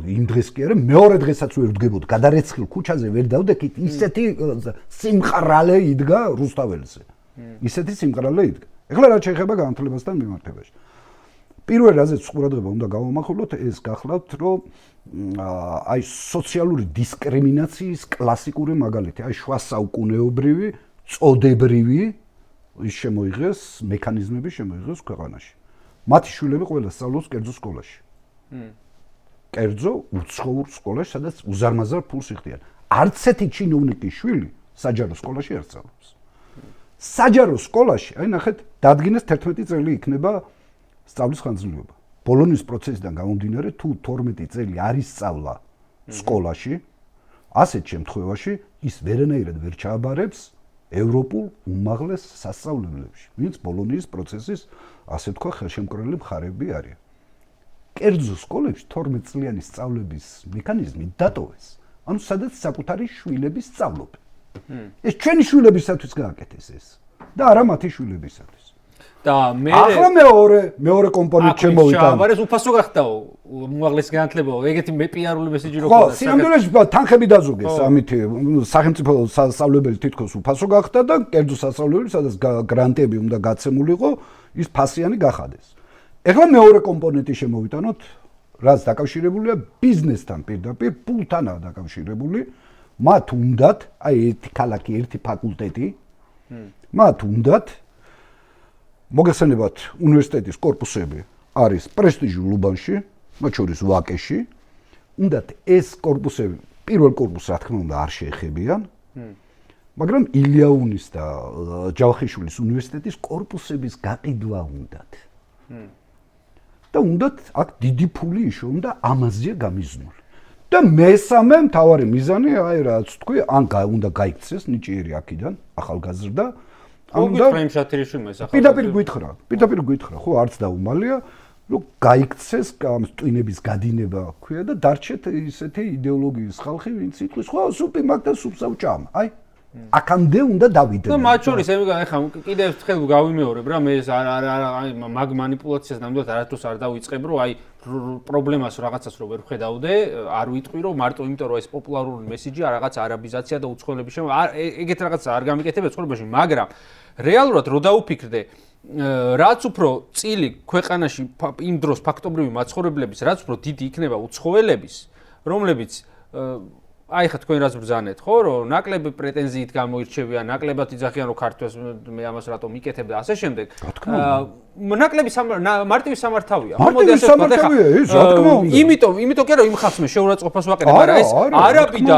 იმ დღეს კი არა, მეორე დღესაც ვერ ვდგებოდ, გადარეცხილ ქუჩაზე ვერ დავდექით, ისეთი სიმყრალე იდგა რუსთაველზე. ისეთი სიმყრალე იდგა. ეხლა რა შეიძლება განათლებასთან მიმართებაში. პირველ რაზეც ყურადღება უნდა გავამახვილოთ, ეს გახლავთ, რომ აი სოციალური დისკრიმინაციის კლასიკური მაგალითი, აი შუა საუკუნეობრივი, წოდებრივი ის შემოიღეს, მექანიზმები შემოიღეს ქვეყანაში. მათი შვილები ყველა სწავლობს კერძო სკოლაში. კერძო უცხოურ სკოლაში, სადაც უზარმაზარ ფულს იხდიან. არც ერთი ჩინოვნიკის შვილი საჯარო სკოლაში არ სწავლობს. საჯარო სკოლაში, აი ნახეთ, დადგინეს 11 წელი იქნება სწავლის ხანგრძლივობა. ბოლონის პროცესიდან გამომდინარე, თუ 12 წელი არის სწავლა სკოლაში, ასეთ შემთხვევაში ის ვერანაირად ვერ ჩააბარებს ევროპულ უმაღლეს სასწავლებლებში, ვინც ბოლონის პროცესის ასე თქვა ხელშემკრელი მხარეები არიან. კერძო სკოლებში 12 წლიანი სწავლების მექანიზმი დატოვეს. ანუ სადაც საკუთარი შვილები სწავლობენ. ეს ჩვენი შვილებისათვის გააკეთეს ეს და არა მათი შვილებისათვის. და მე ახლა მეორე კომპონენტი შემოვიდა. აბარეს უფასო გახდაო, უმაღლესი განათლებაო, ეგეთი პიარული მესიჯი რო ხო, სინამდვილეში თანხები დაზოგეს ამით სახელმწიფო სასწავლებელი თითქოს უფასო გახდა და კერძო სასწავლებელი, სადაც გრანტები უნდა გაცემულიყო, ის ფასიანი გახადეს. ეხლა მეორე კომპონენტი შემოვიტანოთ, რაც დაკავშირებულია ბიზნესთან პირდაპირ, პულთანაა დაკავშირებული. მათ უნდათ, აი ერთი ქალაქი, ერთი ფაკულტეტი, მათ უნდათ მოგესალმებათ უნივერსიტეტის კორპუსები არის პრესტიჟულ უბანში, მათ შორის ვაკეში. უნდათ ეს კორპუსები, პირველ კორპუსს რა თქმა უნდა არ შეეხებიან, მაგრამ ილიაუნის და ჯავახიშვილის უნივერსიტეტის კორპუსების გაყიდვა უნდათ. და უნდათ აქ დიდი ფული იშოვნა და ამაზეა გამიზნული. და მესამე მთავარი მიზანი, აი რაც თქვი, ან უნდა გაიქცეს ნიჭიერი აქიდან, ახალგაზრდა. პირდაპირ გითხრა, ხო, არც დაუმალია, რომ გაიქცეს ტვინების გადინება ქვია და დარჩეთ ისეთი იდეოლოგიის ხალხი, ვინც იტყვის, ხო, სუპი მაგ და სუპსა უჭამა. აი აქამდე უნდა დავიდეთ. და მათ შორის ეხლა კიდევ ერთხელ გავიმეორებ რა, მე ეს მაგ манипуляციას ნამდვილად არასდროს არ დავიწყებ, რომ აი პრობლემას რაღაცას რო ვერ ხედავდე, არ ვიტყვი რომ მარტო იმიტომ რომ ეს პოპულარული მესიჯი რაღაც არაბიზაცია და უცხოელების ეგეთ რაღაცა არ გამიკეთებ ცხოვრებაში, მაგრამ რეალურად რო დაუფიქრდე, რაც უფრო წილი ქვეყანაში იმ დროს ფაქტობრივი მაცხოვრებლების, რაც უფრო დიდი იქნება უცხოელების, რომლებიც აი ხა თქვენ რაც ბრძანეთ, ხო, რომ ნაკლები პრეტენზიით გამოირჩევიან, ნაკლებად იძახიან რომ ქართველს მე ამას რატომ მიკეთებ და ასე შემდეგ. ნაკლები მარტივი სამართავია. მარტივი სამართავია ის, რა თქმა უნდა. იმიტომ კი რომ იმ ხალხს მე შეურაცხყოფას ვაყენებ, მაგრამ ეს არაბი და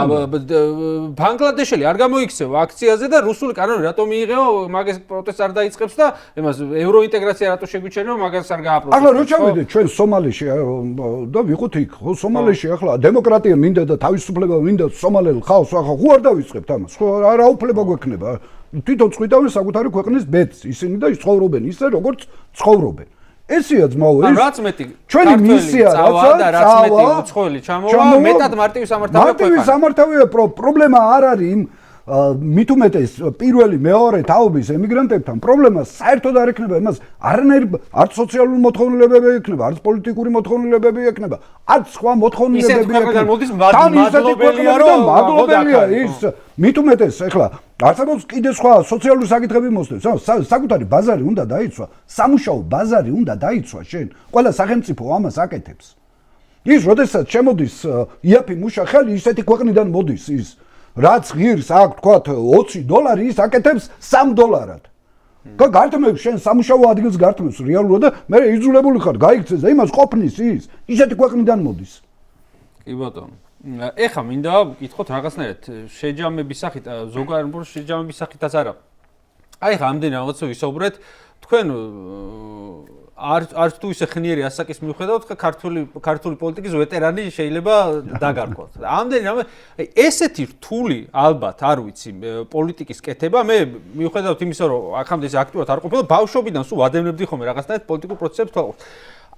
ბანგლადეშელი არ გამოიქცევა აქციაზე და რუსული კანონი რატომ მიიღეო, მაგას პროტესტს არ დაიწყებს და იმას ევროინტეგრაცია რატო შეგვიჩერეო, მაგას არ გააპროტესტებს. ახლა რო ჩავიდეთ ჩვენ სომალიში და ვიყოთ იქ, ხო, სომალიში ახლა დემოკრატია მინდა და თავისუფლება მინდა სომალელ ხალხს, ახლა ხო არ დავიწყებთ ამას, ხო, რა უფლება გვექნება? თვითონ წვიდავენ საკუთარი ქვეყნის ბედს, ისინი და ცხოვრობენ ისე, როგორც ცხოვრობენ. ესეა ძმაო, ეს რაც მეტი ჩვენი მისია და რაც მეტი უცხოელი ჩამოვა, მეტად მარტივი სამართავია. მარტივი სამართავია, პრობლემა არ არის იმ მით უმეტეს პირველი მეორე თაობის ემიგრანტებთან პრობლემა საერთოდ არ ექნება, იმას არანაირი არც სოციალური მოთხოვნილებები ექნება, არც პოლიტიკური მოთხოვნილებები ექნება, არც სხვა მოთხოვნილებები ექნება. მადლობელია ის მით უმეტეს ეხლა არსებობს კიდე სხვა სოციალური საკითხები მოსდევს. საკუთარი ბაზარი უნდა დაიცვა, სამუშაო ბაზარი უნდა დაიცვა შენ. ყველა სახელმწიფო ამას აკეთებს. ის როდესაც შემოდის იაფი მუშა ხელი ისეთი ქვეყნიდან მოდის ის რაც ღირს აქ თქვათ $20 ის აკეთებს $3. გართმევს შენ სამუშაო ადგილს გართმევს რეალურად და მე იძულებული ხარ გაიქცეს და იმას ყოფნის ის ისეთი ქვეყნიდან მოდის. კი ბატონო. ეხა მინდა ვკითხოთ რაღაცნაირად შეჯამების სახით, ზოგადად შეჯამების სახითაც არა. აი ხა ამდენი რაღაცა ვისაუბრეთ, თქვენ არ თუ ისე ხნიერი ასაკის მიუხედავად, ქართული პოლიტიკის ვეტერანი შეიძლება დაგარკვათ. ამდენი რამე, ესეთი რთული ალბათ არ ვიცი პოლიტიკის კეთება, მე მიუხედავად იმისა, რომ აქამდე ეს აქტიურად არ ყოფილა, ბავშვობიდან სულ ვადევნებდი ხოლმე რაღაცნაირად პოლიტიკურ პროცესებს თვალყურს.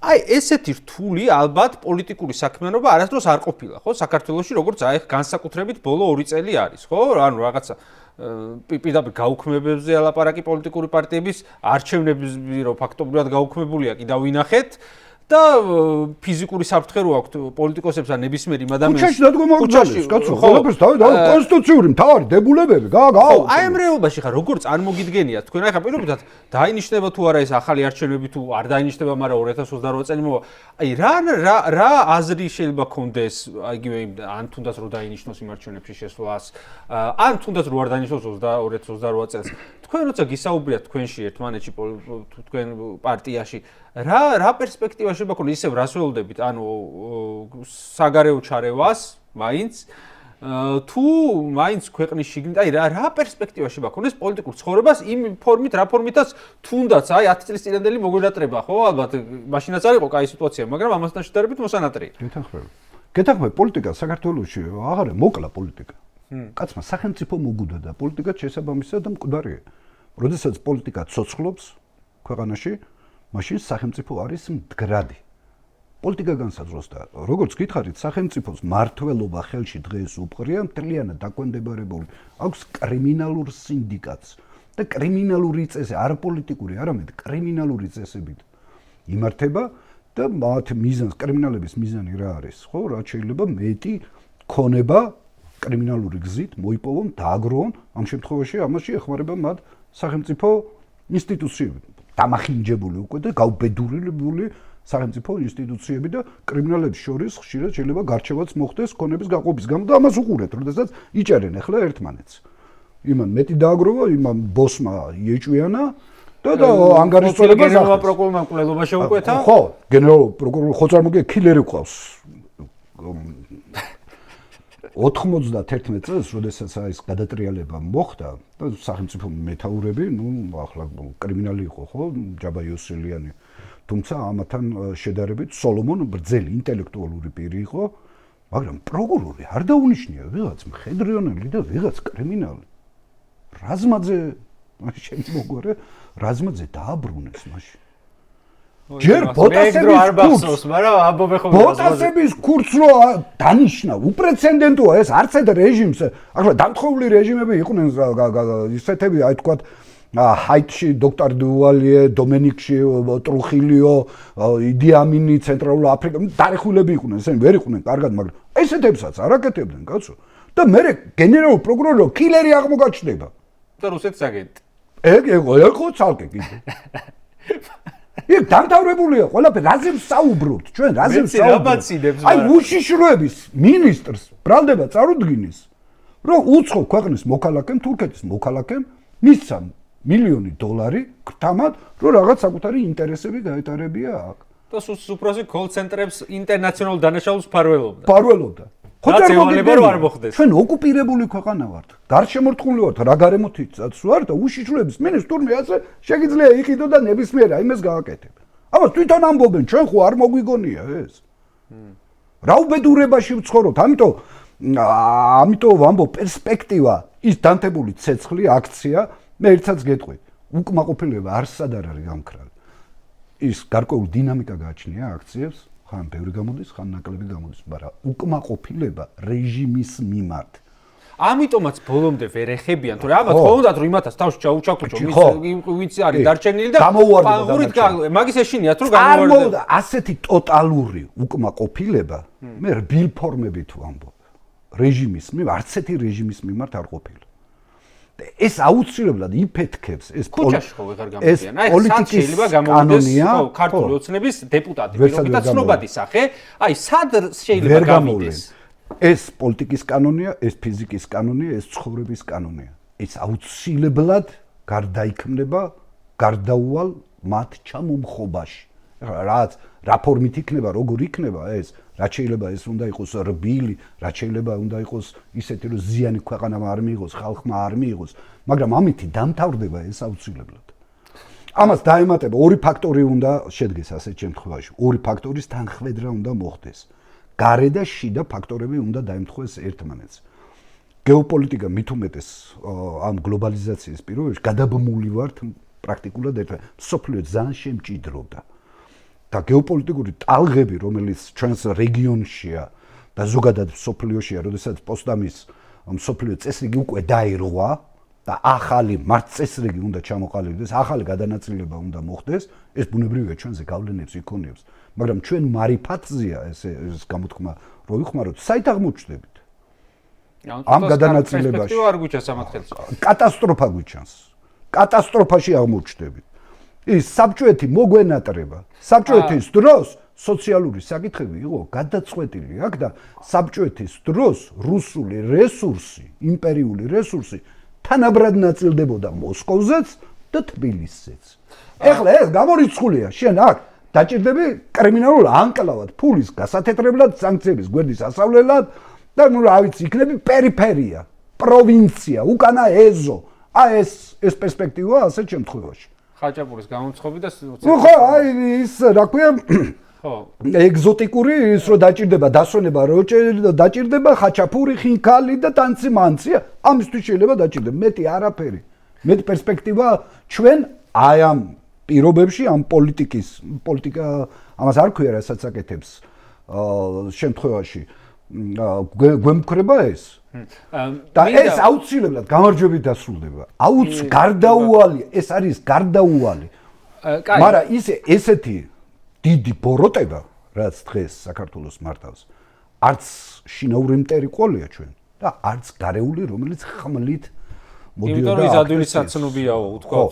აი ესეთი რთული ალბათ პოლიტიკური საქმიანობა არასდროს არ ყოფილა, ხო? საქართველოში როგორც აი განსაკუთრებით ბოლო 2 წელი არის, ხო? ანუ რაღაცა პირდაპირ გაუქმებებზე ალაპარაკი პოლიტიკური პარტიების არჩევნების რო ფაქტობრივად გაუქმებულია, კიდევ ვინახეთ და ფიზიკური საფრთხე რო აქვთ პოლიტიკოსებს ან ნებისმიერ იმ ადამიანს. ქუჩაში დადგომა გძალეს, კაცო, ყველაფერს და კონსტიტუციური მთავარი დებულებები, გააო. აი ამ რეალობაში ხა როგორ წარმოგიდგენიათ თქვენ აი ხა პირობითად დაინიშნება თუ არა ეს ახალი არჩევნები თუ არ დაინიშნება, მაგრამ 2028 წელი მოვა. აი რა აზრი შეიძლება გქონდეს იგივე ან თუნდაც რო დაინიშნოს იმ არჩევნებში შესვლას, ან თუნდაც რო არ დაინიშნოს 2028 წელს. თქვენ როცა გისაუბრიათ თქვენში ერთმანეთში თქვენ პარტიაში რა პერსპექტივა შეიძლება გქონდეს ისევ რას ველოდებით, ანუ საგარეო ჩარევას მაინც თუ მაინც ქვეყნის შიგნით, აი რა პერსპექტივა შეიძლება გქონდეს პოლიტიკურ ცხოვრებას იმ ფორმით, რა ფორმითაც თუნდაც აი 10 წლის წინანდელი მოგვიდატრება, ხო? ალბათ მაშინაც არ იყო კაი სიტუაცია, მაგრამ ამასთან შედარებით მოსანატრია. გეთანხმები, პოლიტიკა საქართველოში აღარ მოკლა პოლიტიკა. კაცმა სახელმწიფო მოგუდა და პოლიტიკა შესაბამისად მკვდარია. როდესაც პოლიტიკა ცოცხლობს ქვეყანაში, მაშინ სახელმწიფო არის მდგრადი. პოლიტიკა განსაზღვროს და როგორც გითხარით, სახელმწიფოს მართლობა ხელში დღეს უპყრია მთლიანად დაქვემდებარებული. აქვს კრიმინალურ სინდიკატს და კრიმინალური წესები, არა პოლიტიკური, არამედ კრიმინალური წესებით იმართება და მათ მიზანს, კრიმინალების მიზანი რა არის? ხო, რაც შეიძლება მეტი ქონება კრიმინალური გზით მოიპოვონ, დააგროვონ, ამ შემთხვევაში ამაში ეხმარება მათ სახელმწიფო ინსტიტუციები, დამახინჯებული უკვე და გაუბედურებული სახელმწიფო ინსტიტუციები და კრიმინალებს შორის ხშირად შეიძლება გარჩევაც მოხდეს ქონების გაყოფის გამო და ამას უყურეთ, როდესაც იჭერენ ახლა ერთმანეთს. იმან მეტი დააგროვა, იმან ბოსმა იეჭვიანა და ანგარიშწორებას გენერალურმა პროკურორმა მკვლელობა შეუკვეთა. ხო, გენერალურ პროკურორ ხო წარმოგიდგენთ, ქილერი ყავს. 91 წელს, როდესაც ეს გადატრიალება მოხდა და სახელმწიფო მეთაურები, ახლა კრიმინალი იყო, ხო, ჯაბა იოსელიანი. თუმცა ამათან შედარებით სოლომონ ბრძელი ინტელექტუალური პირი იყო, მაგრამ პროკურორი არ დაუნიშნია ვიღაც მხედრიონელი და ვიღაც კრიმინალი. რაზმაძე შემოგვარე, რაზმაძე დააბრუნეს მაშინ. ჯერ ბოტასების კურსს რო დანიშნა, უპრეცედენტოა ეს, არც ერთ რეჟიმს, ახლა დამთხოვნილი რეჟიმები იყვნენ ისეთები, აი თქვათ ჰაიტში დოქტორ დუვალიე, დომენიკში ტრუხილიო, იდი ამინი, ცენტრალურ აფრიკა, დარეხულები იყვნენ, ესენი ვერ იყვნენ კარგად, მაგრამ ესეთებსაც არ აკეთებდნენ, კაცო. და მე გენერალურ პროკურორო კილერი აღმოგაჩნდება. და რუსეთის აგენტი. ეგ იყო ცალკე კიდე. იქ დამთავრებულია ყველაფერი, რაზე ვსაუბრობთ ჩვენ, რაზე ვსაუბრობთ? აი უშიშროების მინისტრს ბრალდება წარუდგინეს, რომ უცხო ქვეყნის მოქალაქემ, თურქეთის მოქალაქემ მისცა $1,000,000 გრთამად, რომ რაღაც საკუთარი ინტერესები გაეტარებია აქ. და სუპროსი კოლ ცენტრებს ინტერნაციონალურ დანაშაულს ფარველობდა. ფარველობდა. არ მოხდეს. ჩვენ ოკუპირებული ქვეყანა ვართ. გარშემორტყმული ვართ, რა გარემოთიც ვართ და უშიშროების მინისტრს თურმე ასე შეგიძლია იყიდო და ნებისმიერ აიმეს გააკეთებ. ამას თვითონ ამბობენ, ჩვენ ხო არ მოგვიგონია ეს. რა უბედურებაში ვცხოვრობთ, ამიტომ ვამბობ პერსპექტივა, ის დანთებული ცეცხლი აქცია, მე ერთსაც გეტყვი, უკმაყოფილება არსად არ არის გამქრალი. ის გარკვეული დინამიკა გააჩნია აქციებს, ხან ბევრი გამოდის, ხან ნაკლები გამოდის, მაგრამ უკმაყოფილება რეჟიმის მიმართ. ამიტომაც ბოლომდე ვერ ეხებიან, თორე ამათ ხონდათ რომ იმათაც თავში ჩაუჩაქვთო, ვინც არის დარჩენილი და პანგურით მაგის ეშინიათ რომ გამოვარდა. ასეთი ტოტალური უკმაყოფილება მე რბილ ფორმებით ვამბობ. რეჟიმის მიმართ, არც ერთი რეჟიმის მიმართ არ ყოფილა. ეს აუცილებლად იფეთქებს ეს ქუჩაში ხო ვეღარ გამოდიან. აი სად შეიძლება გამოვიდეს ქართული ოცნების დეპუტატი, პირობითად ცნობადი სახე, აი სად შეიძლება გამოვიდეს? ეს პოლიტიკის კანონია, ეს ფიზიკის კანონია, ეს ცხოვრების კანონია. ეს აუცილებლად გარდაიქმნება გარდაუვალ მათ ჩამომხობაში. რაც რა ფორმით იქნება, როგორ იქნება ეს, რაც შეიძლება ეს უნდა იყოს რბილი, რაც შეიძლება უნდა იყოს ისეთი, რომ ზიანი ქვეყანამ არ მიიღოს, ხალხმა არ მიიღოს, მაგრამ ამით დამთავრდება ეს აუცილებლად. ამას დაემატება ორი ფაქტორი უნდა შედგეს ასეთ შემთხვევაში. ორი ფაქტორის თანხვედრა უნდა მოხდეს. გარე და შიდა ფაქტორები უნდა დაემთხვეს ერთმანეთს. გეოპოლიტიკა მით უმეტეს ამ გლობალიზაციის პირობებში გადაბმული ვართ პრაქტიკულად ერთად. სოფლიო ძალიან შემჭიდროდა. და გეოპოლიტიკური ტალღები, რომელიც ჩვენს რეგიონშია და ზოგადად სოფლიოშია, როდესაც პოსტამის სოფლიო წესრიგი უკვე დაირღვა, და ახალი მართლწესრიგი უნდა ჩამოყალიბდეს, ახალი გადანაწილება უნდა მოხდეს, ეს ბუნებრივია ჩვენზე გავლენებს იქონიებს, მაგრამ ჩვენ მარიფატზია ეს გამოთქმა რო ვიხმაროთ, საით აღმოჩნდებით? ამ გადანაწილებაში არ გვიჩანს ამათხელს. კატასტროფა გვიჩანს. კატასტროფაში აღმოჩნდებით. ის საბჭოეთი მოგვენატრება. საბჭოეთის დროს სოციალური საკითხები იყო გადაწყვეტილი აქ და საბჭოეთის დროს რუსული რესურსი, იმპერიული რესურსი თანაბრად ნაწილდებოდა მოსკოვზეც და თბილისზეც. ეხლა ეს გამორიცხულია, შენ აქ დაჭირდები კრიმინალურ ანკლავად, ფულის გასათეთრებლად, სანქციების გვერდის ასავლელად და ნუ რა ვიცი, იქნები პერიფერია, პროვინცია, უკანა ეზო. ეს პერსპექტივაა ასეთ შემთხვევაში. ხაჭაპურის გამომცხობი და ხო, აი ის რა ქვია, ხო. ეგზოტიკური ის რო დაჭირდება დასვენება, რო დაჭირდება ხაჭაპური, ხინქალი და ტანცი-მანცი, ამისთვის შეიძლება დაჭირდება, მეტი არაფერი. მეტი პერსპექტივა ჩვენ აი ამ პირობებში, ამ პოლიტიკა ამას არ ქვია, რასაც აკეთებს შემთხვევაში გვემქრება ეს. და ეს აუცილებლად გამარჯვებით დასრულდება. გარდაუვალი, ეს არის გარდაუვალი. მაგრამ ესეთი დიდი ბოროტება, რაც დღეს საქართველოს მართავს, არც შინაური მტერი ყოლია ჩვენ და არც გარეული, რომელიც ხმლით მოდიოდა. იმიტომ რომ ზადული საცნობიაო, უთქვათ.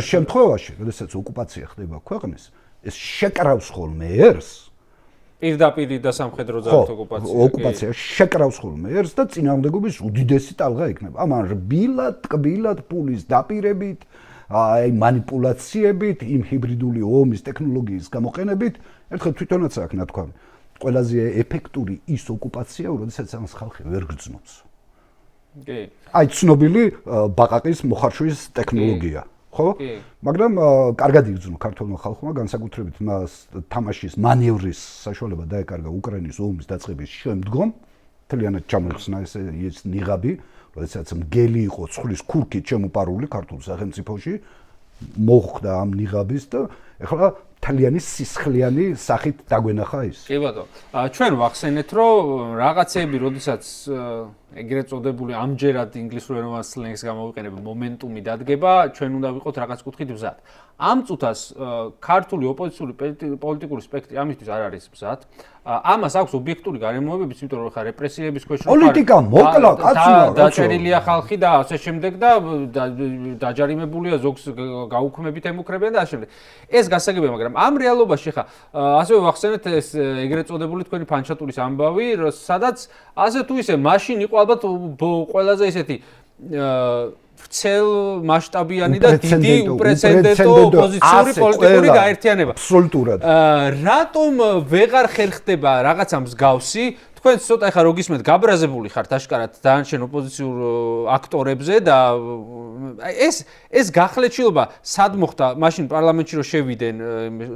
შემთხვევაში, როდესაც ოკუპაცია ხდება ქვეყნის, ეს შეკრავს ხოლმე ერს. პირდაპირ და სამხედრო ძალით ოკუპაცია შეკრავს ხოლმე ერს და წინააღმდეგობის უდიდესი ტალღა იქნება. ამან რბილად, ტკბილად პულის დაპირებით, აი მანიპულაციებით, იმ ჰიბრიდული ომის ტექნოლოგიის გამოყენებით, ერთხელ თვითონაც აქ ნათქვამი. ყველაზე ეფექტური ის ოკუპაცია, როდესაც ამას ხალხი ვერ გრძნობს. კი. აი ცნობილი ბაყაყის მოხარშვის ტექნოლოგია. ხო? მაგრამ კარგად იგრძნო ქართულმა ხალხმა, განსაკუთრებით მას თამაშის მანევრის საშუალება დაეკარგა უკრაინის ომის დაწყების შემდგომ. მთლიანად ჩამოიხსნა ეს ნიღაბი, როდესაც მგელი იყო ცხვრის ქურქით შემოპარული ქართულ სახელმწიფოში, მოხდა ამ ნიღაბის და ეხლა თლიანი სისხლიანი სახით დაგვენახა ის. კი ბატონო. ჩვენ ვახსენეთ, რომ რაღაცეები, როდესაც ეგრეთ წოდებული ამჯერად ინგლისურ ენოვან სლენგს გამოვიყენებ, მომენტუმი დადგება, ჩვენ უნდა ვიყოთ რაღაც კუთხით მზად. ამ წუთას ქართული ოპოზიციური პოლიტიკური სპექტრი ამისთვის არ არის მზად. ამას აქვს ობიექტური გარემოებებიც, იმიტომ რომ ხა რეპრესიების ქვეშ პოლიტიკა მოკლა კაცია, დაჭერილია ხალხი და ასე შემდეგ და დაჯარიმებულია ზოგს გაუქმებით ემუქრებიან და ასე შემდეგ. ეს გასაგებია, მაგრამ ამ რეალობაში ხა ასევე ვახსენეთ ეს ეგრეთ წოდებული თქვენი ფანჩატურის ამბავი, სადაც ასე თუ ისე მაშინ იყო ალბათ ყველაზე ისეთი ვრცელ მასშტაბიანი და დიდი უპრეცედენტო ოპოზიციური პოლიტიკური გაერთიანება. აბსოლუტურად. რატომ ვეღარ ხერხდება რაღაცა მსგავსი? თქვენ ცოტა ხა რო გისმენთ, გაბრაზებული ხართ აშკარად დანარჩენ ოპოზიციურ აქტორებზე და ეს გახლეჩილობა სად მოხდა? მაშინ პარლამენტში რო შევიდნენ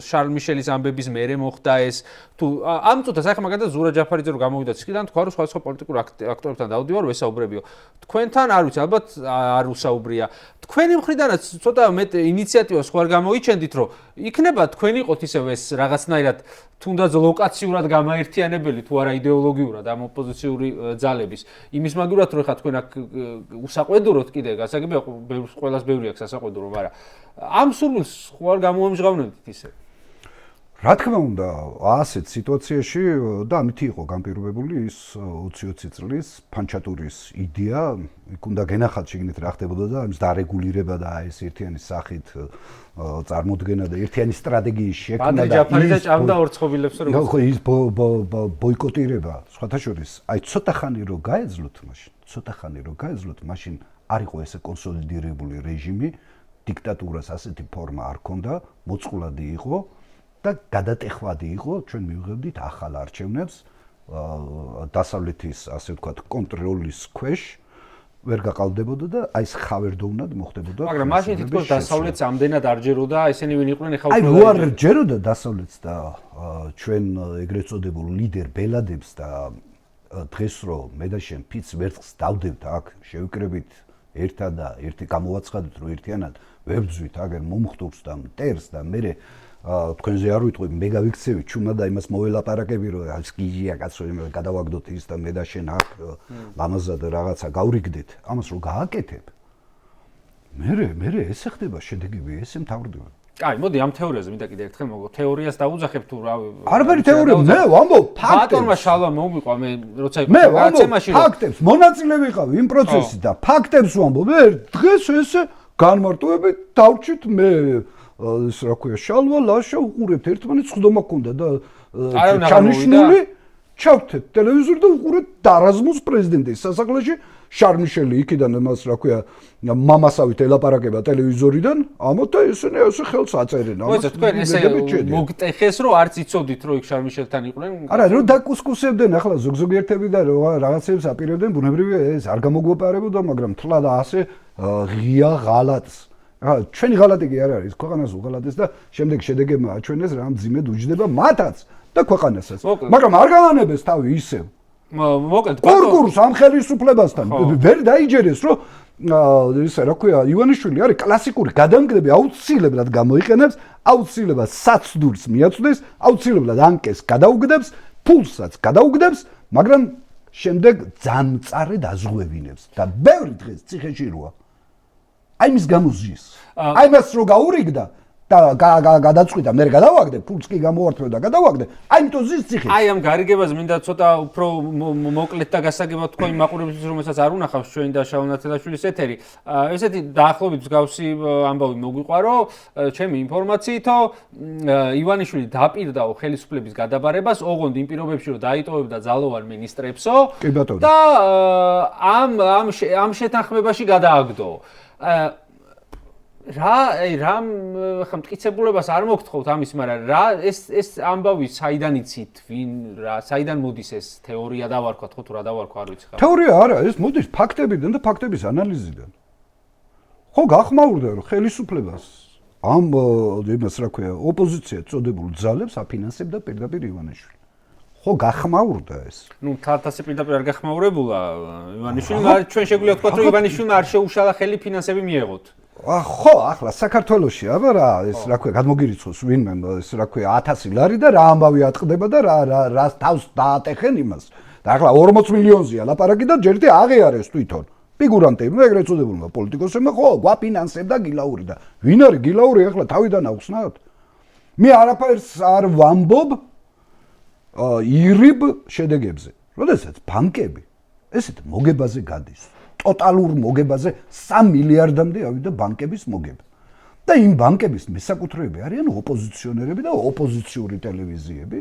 შარლ მიშელის ამბების მერე მოხდა ეს თუ ამ წუთას ახლა მაგალითად ზურა ჯაფარიძე რო გამოვიდა ციხიდან, თქვა რომ სხვა პოლიტიკურ აქტორებთან დავდივარ, ვესაუბრებიო. თქვენთან არ ვიცი, ალბათ არ უსაუბრია. თქვენი მხრიდანაც ცოტა მეტ ინიციატივას ხო არ გამოიჩენდით, რომ იქნება თქვენ იყოთ ისევ ეს რაღაცნაირად თუნდაც ლოკაციურად გამაერთიანებელი თუ არა იდეოლოგიურად ამ ოპოზიციური ძალების. იმის მაგივრად რომ ხა თქვენ აქ უსაყვედუროთ კიდე, გასაგებია ყველას ბევრი აქვს სასაყვედურო, მაგრამ ამ სურვილს ხო არ გამოამჟღავნებთ ისე? რა თქმა უნდა, ასეთ სიტუაციაში და ამითი იყო განპირობებული ის 20-20 წლის ფანჩატურის იდეა, იქ უნდა გენახათ შეგნით რა ხდებოდა და ამის დარეგულირება და ეს ერთიანი სახით წარმოდგენა და ერთიანი სტრატეგიის შექმნა და ჯაფარიძე ჭამდა ორცხობილებს რომ ხო ის ბოიკოტირება სხვათა შორის აი ცოტა ხანი რო გაეძლოთ მაშინ არ იყო ესე კონსოლიდირებული რეჟიმი, დიქტატურას ასეთი ფორმა არ ჰქონდა, მოწყვლადი იყო და გადატეხვადი იყო, ჩვენ მივიღებდით ახალ არჩევნებს დასავლეთის ასე ვთქვათ კონტროლის ქვეშ ვერ გაყალბდებოდა და აი ეს ხავერდოვნად მოხდებოდა. მაგრამ მაშინ თითქოს დასავლეთს ამდენად არ ჯეროდა, ესენი ვინ იყვნენ ეხლა უკვე აი არ ჯეროდა დასავლეთს და ჩვენ ეგრეთ წოდებულ ლიდერ ბელადებს და დღეს რო მე და შენ ფიც ვერცხს დავდებთ აქ შევიკრებით ერთად და ერთი გამოვაცხადეთ რომ ერთიანად ვებძვით აგერ მომხდურს და მტერს და მე თქვენზე არ ვიტყვი, მე გავიქცევი ჩუმა და იმას მოველაპარაკები, რომ ეს გიჟია კაცო, მე გადავაგდოთ ის და მე და შენ აქ ლამაზად რაღაცა გავრიგდეთ. ამას რო გააკეთებ, მე ესე ხდება შედეგები, ესე მთავრდება. აი, მოდი ამ თეორიაზე მინდა კიდე ერთხელ მოგო. თეორიას დაუძახებ თუ რავი. არაფერი თეორია, მე ვამბობ ფაქტებს. ბატონმა შალვა მომიყვა მე როცა იყო მე ვამბობ გაცემაში ფაქტებს, მონაწილე ვიყავი იმ პროცესში და ფაქტებს ვამბობ. მე დღეს ესე განმარტოებით დავჭით მე ეს რა ქვია, შალვა, ლაშა უყურებთ ერთმანეთს, ხდომა გქონდა და ჩანიშნული ჩავთეთ ტელევიზორში და უყურეთ დარაზმოს პრეზიდენტის სასახლეში შარმიშელი იქიდან მას რა ქვია მამასავით ელაპარაკება ტელევიზორიდან ამოთ და ესენი ესე ხელს აწერენ ამას თქვენ ესე მოგტეხეს რომ არც იცოდით რომ იქ შარმიშელთან იყვნენ არა რომ დაკუსკუსებდნენ ახლა ზოგიერთები და რაღაცებს აპირებდნენ ბუნებრივია ეს არ გამოგვეპარებოდა მაგრამ თლა და ასე ღია ღალატს ჩვენი ღალატი კი არ არის ქვეყანას უღალატეს და შემდეგ შედეგებმა აჩვენეს რა მძიმედ უჯდება მათაც და ქვეყანასაც მაგრამ არ გავანებეს თავი ისევ მოკლედ კურკურს ამ ხელისუფლებასთან ვერ დაიჯერეს რომ ისე რა ქვია ივანიშვილი არის კლასიკური გადამგდები აუცილებლად გამოიყენებს აუცილებლად საცდურს მიაწვდეს აუცილებლად ანკეს გადაუგდებს ფულსაც გადაუგდებს მაგრამ შემდეგ ძანწარე დაზღვევინებს და ბევრი დღეს ციხეში როა აი მის გამოზის აი მას რო გაურიგდა და გადაწყვიტა მე გადავაგდე ფულს კი გამოვართვე და გადავაგდე აიმიტომ ზის ციხე აი ამ გარიგებას მინდა ცოტა უფრო მოკლედ და გასაგებად თქვა იმ მაყურებელს რომელსაც არ უნახავს ჩვენ და შალვა ნათელაშვილის ეთერი ესეთი დაახლოებით მსგავსი ამბავი მოგვიყვა რომ ჩემი ინფორმაციითო ივანიშვილი დაპირდაო ხელისუფლების გადაბარებას ოღონდ იმ პირობებში რომ დაიტოვებდა ძალოვან მინისტრებსო და ამ შეთანხმებაში გადააგდო რა ხა მტკიცებულებას არ მოგთხოვთ ამის, მაგრამ რა ეს ამბავი საიდან იცით, ვინ რა, საიდან მოდის ეს თეორია დავარქვა, ხო თუ რა დავარქვა, არ ვიცი ხა. თეორია არა, ეს მოდის ფაქტებიდან და ფაქტების ანალიზიდან. ხო გახმაურდა რომ ხელისუფლებას ამ იმას რა ქვია, ოპოზიცია წოდებულ ძალებს აფინანსებდა პირდაპირ ივანიშვილი. ხო გახმაურდა ეს. ნუ თათასე პირდაპირ არ გახმაურებულა ივანიშვილი, მაგრამ ჩვენ შეგვიძლია ვთქვათ რომ ივანიშვილმა არ შეუშალა ხელი ფინანსები მიეღოთ. ხო, ახლა საქართველოში აბა რა ეს რა ქვია გადმოგირიცხოს ვინმე ეს რა ქვია 1000 ლარი და რა ამბავი ატყდება და რა თავს დაატეხენ იმას. და ახლა 40 მილიონზეა ლაპარაკი და ჯერტი აღიარეს თვითონ. ფიგურანტებმა ეგრეთ წოდებულმა პოლიტიკოსებმა ხო გვაფინანსებდა გილაური და ვინ არის გილაური ახლა თავიდან აუხსნათ? მე არაფერს არ ვამბობ ირიბ შედეგებზე. როდესაც ბანკები ესეთ მოგებაზე გადის ტოტალურ მოგებაზე 3 მილიარდამდე ავიდა ბანკების მოგება. და იმ ბანკების მესაკუთრეები არიან ოპოზიციონერები და ოპოზიციური ტელევიზიები.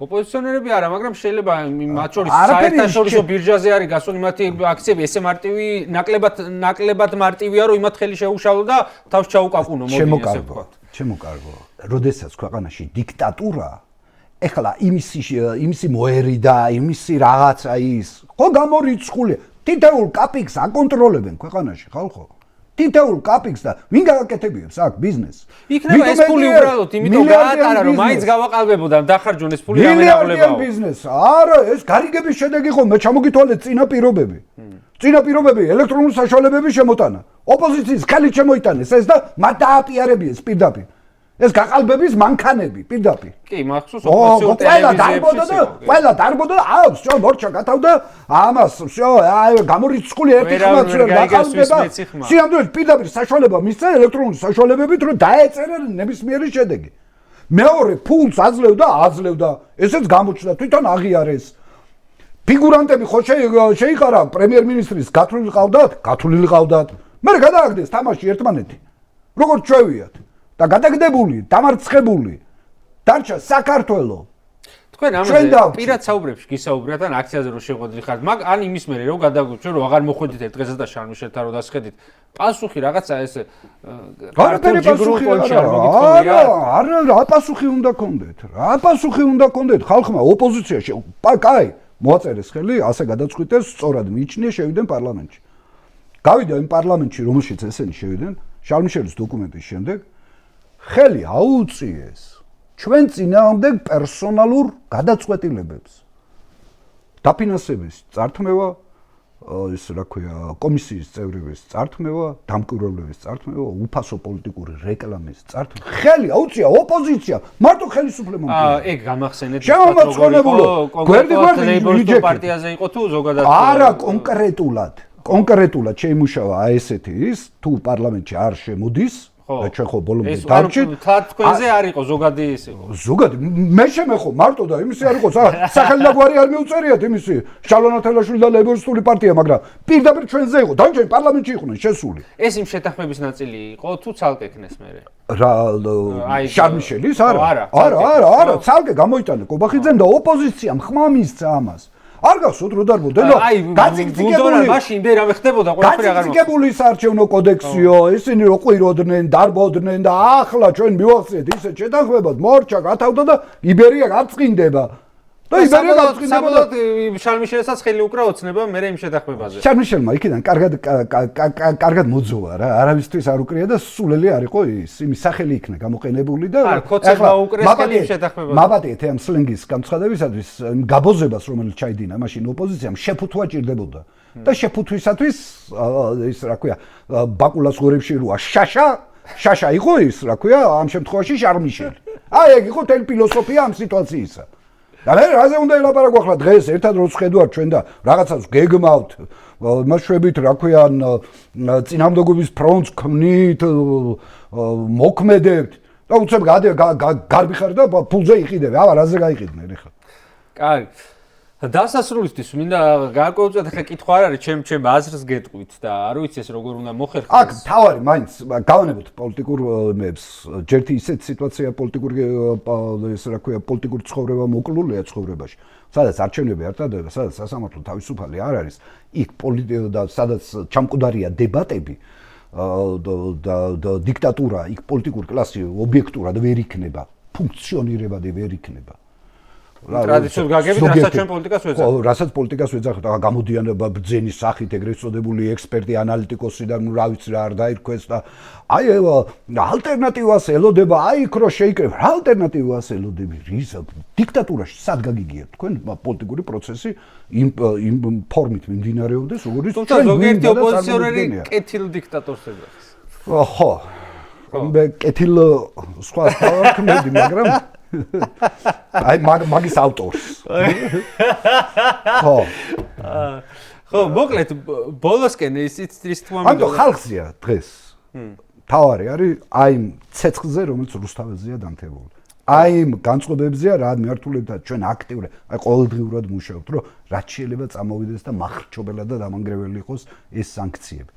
ოპოზიციონერები არა, მაგრამ შეიძლება მათ შორის საერთაშორისო ბირჟაზე არის გასული მათი აქციები, ესე მარტივი ნაკლებად მარტივია, რომ იმათ ხელი შეუშალო და თავს ჩაუკაკუნო მოდი ესე ვთქვათ. ჩემოკარგო. როდესაც ქვეყანაში დიქტატურაა, ეხლა იმისი მოერი და იმისი რაღაცა ის, ხო გამორიცხულია თითოეულ კაპიკს აკონტროლებენ ქვეყანაში ხალხო. თითოეულ კაპიკს და ვინ გააკეთებიებს აქ ბიზნესს? იქნება ეს ფული უბრალოდ იმიტომ გაატარა რომ მაინც გავაყალბებოდა დახარჯონ ეს ფული რამენაღლებაო. ბიზნეს. არა, ეს გარიგების შედეგი ხო მე ჩამოგითვალეთ წინა პირობები. წინა პირობები ელექტრონული საშუალებების შემოტანა. ოპოზიციის ხელი შემოიტანეს ეს და მათ დააპიარებიეს პირდაპირ. ეს გაყალბების მანქანები პირდაპირ. კი, მახსოვს ოპოზიციურ ტელევიზიებში. ყველა დარბოდა, всё, მორჩა გათავდა, ამას, всё, აი გამორიცხული ერთი ხმაც რა გაყალბება. სიამდვილე პირდაპირ საშუალება მისცა ელექტრონული საშუალებებით, რომ დაეწერა ნებისმიერი შედეგი. მეორე ფულს აძლევდა, ესეც გამოჩნდა, თვითონ აღიარეს. ფიგურანტები ხო შეიყარა პრემიერ-მინისტრის გათვლილი ყავდათ. მე გადააგდეს თამაში ერთმანეთი. როგორც ჩვევიათ. და გადაგდებული, დამარცხებული დარჩა საქართველო. თქვენ ამაზე პირად საუბრებში გისაუბრეთ ან აქციაზე რო შეღვედილი ხართ, მაგ ან იმის მერე რო გადაგვიჩვენ რომ აღარ მოხვედით ერთ დღესაც და შარმიშელთან რო დასხედით. პასუხი რაღაცა ესე გარკვეული პასუხი არა პასუხი უნდა გქონდეთ. რა პასუხი უნდა გქონდეთ ხალხმა ოპოზიციაში. კაი, მოაწერეს ხელი, ასე გადაწყვიტეს, სწორად მიიჩნია, შევიდნენ პარლამენტში. გავიდა იმ პარლამენტში, რომელშიც ესენი შევიდნენ, შარმიშელის დოკუმენტის შემდეგ ხელი აუწიეს ჩვენ წინააღმდეგ პერსონალურ გადაწყვეტილებებს. დაფინანსების წართმევა, ეს რა ქვია, კომისიის წევრების წართმევა, დამკვირვებლების წართმევა, უფასო პოლიტიკური რეკლამის წართმევა. ხელი აუწია ოპოზიცია, მარტო ხელისუფლებამ. ეგ გამახსენეთ შემოწმებულო. გვერდი პარტიაზე იყო თუ ზოგადად? არა კონკრეტულად. კონკრეტულად შეიმუშავა აი ესეთი ის თუ პარლამენტში არ შემოდის და ჩვენ ხო ბოლომდე დავჭით თქვენზე არ იყო ზოგადი ის იყო ზოგადი მე შემეხო მარტო და იმისი არ იყო სახელდაგვარი არ მიუწერიათ იმისი შალონათელაშვილი და ლეიბორისტული პარტია მაგრამ პირდაპირ ჩვენზე იყო დანჯერ პარლამენტში იყვნენ შესული ეს იმ შეთანხმების ნაწილი იყო თუ ცალკე ქნეს მე რა შარმიშელის არა ცალკე გამოიტანა კობახიძემ და ოპოზიციამ ხმა მისცა ამას არ გასვოთ რო დარბოდენ გაციკციკებული მაშინ იმდე რამე ხდებოდა ყველაფერი აღარ გაციკციკებული საარჩევნო კოდექსიო ისინი რო ყვიროდნენ დარბოდნენ და ახლა ჩვენ მივახციეთ ისეთ შეთანხმებად მორჩა გათავდა და იბერია გაწყინდება და იბერია გაწყინდება და შალმიშელსაც ხელი უკრა ოცნება მე იმ შეთანხმებაზე შალმიშელმა იქიდან კარგად მოძოვა რა არავისთვის არ უკრია და სულელი არ იყო ის იმის სახელი იქნა გამოყენებული და ახლა უკრეს ხელი იმ შეთანხმებაზე მაბატეთ ამ სლენგის გამცხადებისათვის გაბოზებას რომელიც ჩაიდინა მაშინ ოპოზიციამ შეფუთვა ჭირდებოდა და შეფუთვისათვის ის რა ქვია ბაკულას ღორებში როა შაშა იყო ის რა ქვია ამ შემთხვევაში შარმიშელი აი ეგ იყო თელ ფილოსოფია ამ სიტუაციისა და მე რაზე უნდა ელაპარაკო ახლა დღეს ერთად როც ხედავთ ჩვენ და რაღაცას გეგმავთ მასშტაბით რა ქვია წინამდებობის ფრონტს ქმნით მოქმედებთ და უცებ გარბი ხარ და ფულზე იყიდები აბა რაზე გაიყიდნენ ახლა კარგი დასასრულისთვის მინდა გააკეთოთ ახლა კითხვა არ არის ჩემ აზრს გეტყვით და არ ვიცი ეს როგორ უნდა მოხერხდეს აქ თავარი მაინც გავანებოთ პოლიტიკურებს ჯერთი ისეთ სიტუაცია პოლიტიკური ეს რა ქვია პოლიტიკური ცხოვრება მოკლულია ცხოვრებაში სადაც არჩევნები არ ტარდება სადაც სასამართლო თავისუფალი არ არის იქ და სადაც ჩამკვდარია დებატები და დიქტატურა იქ პოლიტიკური კლასი ობიექტურად ვერ იქნება ფუნქციონირებადი ვერ იქნება ტრადიციულად გაგებით რასაც ჩვენ პოლიტიკას ვეძახთ. ხო, რასაც პოლიტიკას ვეძახთ, გამოდიან ბრძენის სახით ეგრეთ წოდებული ექსპერტი, ანალიტიკოსი და რა ვიცი რა არ დაირქვეს და აი ალტერნატივას ელოდება, აი იქ რო შეიკრება, რა ალტერნატივას ელოდები? რის დიქტატურაში სად გაგიგიათ თქვენ პოლიტიკური პროცესი იმ ფორმით მიმდინარეობდეს, როგორც ჩვენ ზოგიერთი ოპოზიციონერი კეთილ დიქტატორს ეძახს. ხო. მე კეთილ სხვა ვარქმედი, მაგრამ აი მაგის ავტორს. ხო, მოკლედ ბოლოსკენ ისიც თვამი. ანუ ხალხზეა დღეს. თავარი არის აი ცეცხლზე, რომელიც რუსთაველზეა დამთავრებული. აი განწყობებზეა რა მართულებდა ჩვენ აქტიურად, აი ყოველდღიურად მუშაობთ, რომ რაც შეიძლება წამოვიდეს და მახრჩობელად და დამანგრეველი იყოს ეს სანქციები.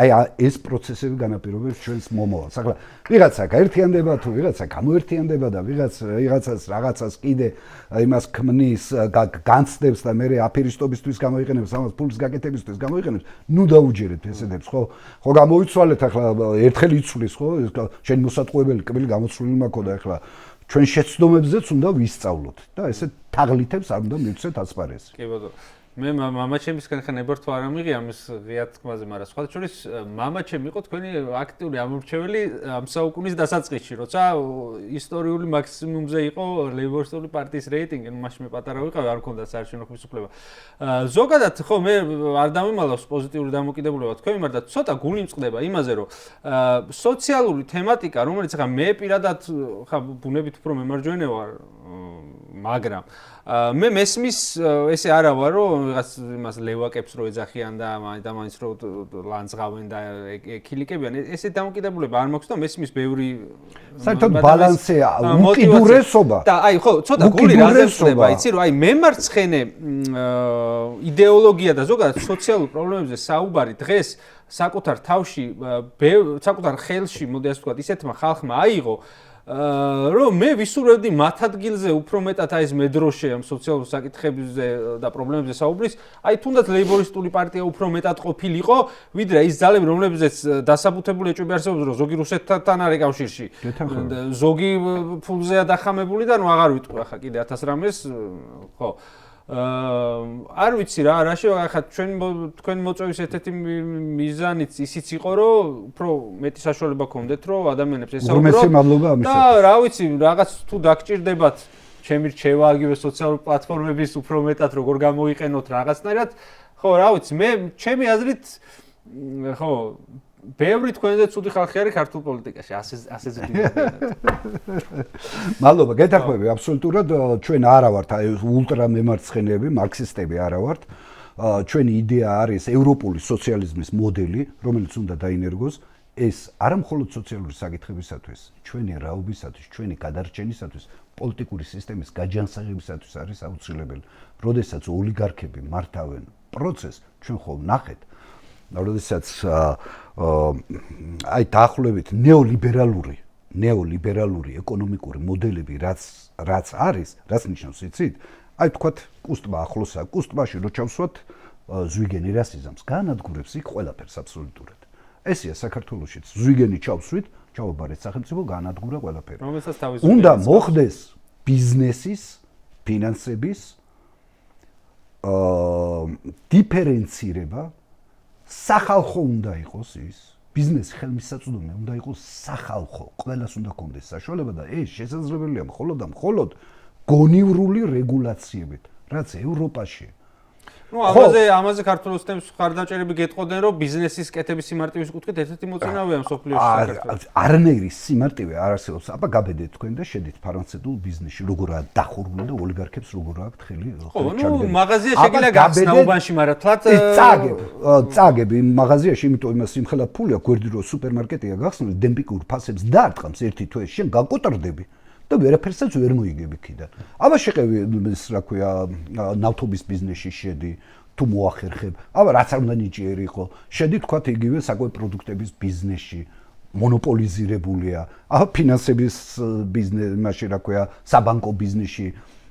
აი ეს პროცესები განაპირობებს ჩვენს მომავალს. ახლა ვიღაცა გაერთიანდება თუ ვიღაცა გამოერთიანდება და ვიღაცას რაღაცას კიდე იმას ქმნის, განცდებს და მე აფერისტობისთვის გამოიყენებს, ამას ფულის გაკეთებისთვის გამოიყენებს, ნუ დაუჯერეთ ესეთებს, ხო? ხო გამოიცვალეთ ახლა ერთხელ იცვლის, ხო? შენი მოსატყუებელი კბილი გამოცვლილი მაქვს და ახლა ჩვენ შეცდომებზეც უნდა ვისწავლოთ და ესე თაღლითებს არ უნდა მივცეთ ასპარეზი. კი ბატონო. მე მამაჩემისგან ხან ებართვა არ ამიღია ამის ღია თქმაზე, მაგრამ სხვა შორის მამაჩემი იყო თქვენი აქტიური ამორჩეველი ამ საუკუნის დასაწყისში, როცა ისტორიული მაქსიმუმზე იყო ლეიბორისტული პარტიის რეიტინგი, მაშინ მე პატარა ვიყავი, არ მქონდა საარჩევნო ხელისუფლება. ზოგადად ხო მე არ დამემალავს პოზიტიური დამოკიდებულება თქვენ მიმართ და ცოტა გული მწყდება იმაზე, რომ სოციალური თემატიკა, რომელიც ხა მე პირადად ხა ბუნებით უფრო მემარჯვენე ვარ, მაგრამ მე მესმის ესე არა ვარ რომ ვიღაც იმას ლევაკებს რო ეძახიან და მაინც რო ლანძღავენ და ეკილიკებიან ესე დამოკიდებულება არ მაქვს და მესმის ბევრი საერთოდ ბალანსია უკიდურესობა და აი ხო ცოტა გული რაზე ხდება იცი რომ აი მემარცხენე იდეოლოგია და ზოგადად სოციალურ პრობლემებზე საუბარი დღეს საკუთარ თავში საკუთარ ხელში მოდი ასე ვთქვათ ისეთმა ხალხმა აიღო რომ მე ვისურვებდი მათ ადგილზე უფრო მეტად აი ეს მედროშე ამ სოციალურ საკითხებზე და პრობლემებზე საუბრის, აი თუნდაც ლეიბორისტული პარტია უფრო მეტად ყოფილიყო, ვიდრე ის ძალები, რომლებზეც დასაბუთებული ეჭვები არსებობს, რომ ზოგი რუსეთთან არის კავშირში, ზოგი ფულზეა დახამებული და ნუ აღარ ვიტყვი ახლა კიდე 1000 რამეს, ხო. არ ვიცი რა შევახა თქვენ მოწვევის ერთ-ერთი მიზანიც ისიც იყო რომ უფრო მეტი საშუალება გქონდეთ რომ ადამიანებს ესაუბრო და რა ვიცი რაღაც თუ დაგჭირდებათ ჩემი რჩევა აგივე სოციალური პლატფორმების უფრო მეტად როგორ გამოიყენოთ რაღაცნაირად ხო რა ვიცი მე ჩემი აზრით ხო ბევრი თქვენზე ცუდი ხალხი არის ქართულ პოლიტიკაში ასე ზრდიდობენ. მადლობა, გეთანხმები აბსოლუტურად ჩვენ არა ვართ აი ულტრა მემარცხენეები, მარქსისტები არა ვართ. ჩვენი იდეა არის ევროპული სოციალიზმის მოდელი, რომელიც უნდა დაინერგოს, ეს არა მხოლოდ სოციალური საკითხებისათვის, ჩვენი რაობისათვის, ჩვენი გადარჩენისათვის, პოლიტიკური სისტემის გაჯანსაღებისათვის არის აუცილებელი. როდესაც ოლიგარქები მართავენ პროცესს, ჩვენ ხო ვნახეთ, როდესაც აი დაახლოებით ნეოლიბერალური ეკონომიკური მოდელები რაც არის, რაც ნიშნავს იცით? აი თქვათ კუსტმა ახლოსაა, კუსტმაში რო ჩავსვათ ზვიგენი რასიზამს, განადგურებს იქ ყველაფერს აბსოლუტურად. ესია საქართველოშიც ზვიგენი ჩავსვით, ჩავაბარეთ სახელმწიფო, განადგურა ყველაფერი. რომელსაც თავის უნდა მოხდეს ბიზნესის, ფინანსების დიფერენცირება, სახალხო უნდა იყოს ის, ბიზნესი ხელმისაწვდომი უნდა იყოს სახალხო, ყველას უნდა კონდეს საშუალება და ეს შესაძლებელია მხოლოდ გონივრული რეგულაციებით, რაც ევროპაში. ნუ ამაზე ქართულ ოსტებს ხარდაჭერები გეტყოდნენ, რომ ბიზნესის კეთების სიმარტივის კუთხით ერთ-ერთი მოწინავეა მსოფლიოში საქართველოს. არანაირი სიმარტივე არ არსებობს. აბა გაბედეთ თქვენ და შედით ფარმაცევტულ ბიზნესში, როგორაა დახურული და ოლიგარქებს როგორ აქვთ ხელი ნუ მაღაზია შეგიძლია გახსნა უბანში, მაგრამ თლათ წაგებ იმ მაღაზიაში, იმიტომ იმას იმხელა ფული აქვს, გვერდი რომ სუპერმარკეტია გახსნილი, დემპინგურ ფასებს დაარტყამს ერთი თვე, შენ გაკოტრდები. და ვერაფერსაც ვერ მოიგები ქიდან. აბა შეყევი ის რა ქვია ნავთობის ბიზნესში შედი, თუ მოახერხებ. აბა რაც არ უნდა ნიჭიერი იყო, შედი თქვათ იგივე საკვებ პროდუქტების ბიზნესში, მონოპოლიზირებულია. აბა ფინანსების ბიზნესი, მაშინ რა ქვია, საბანკო ბიზნესში,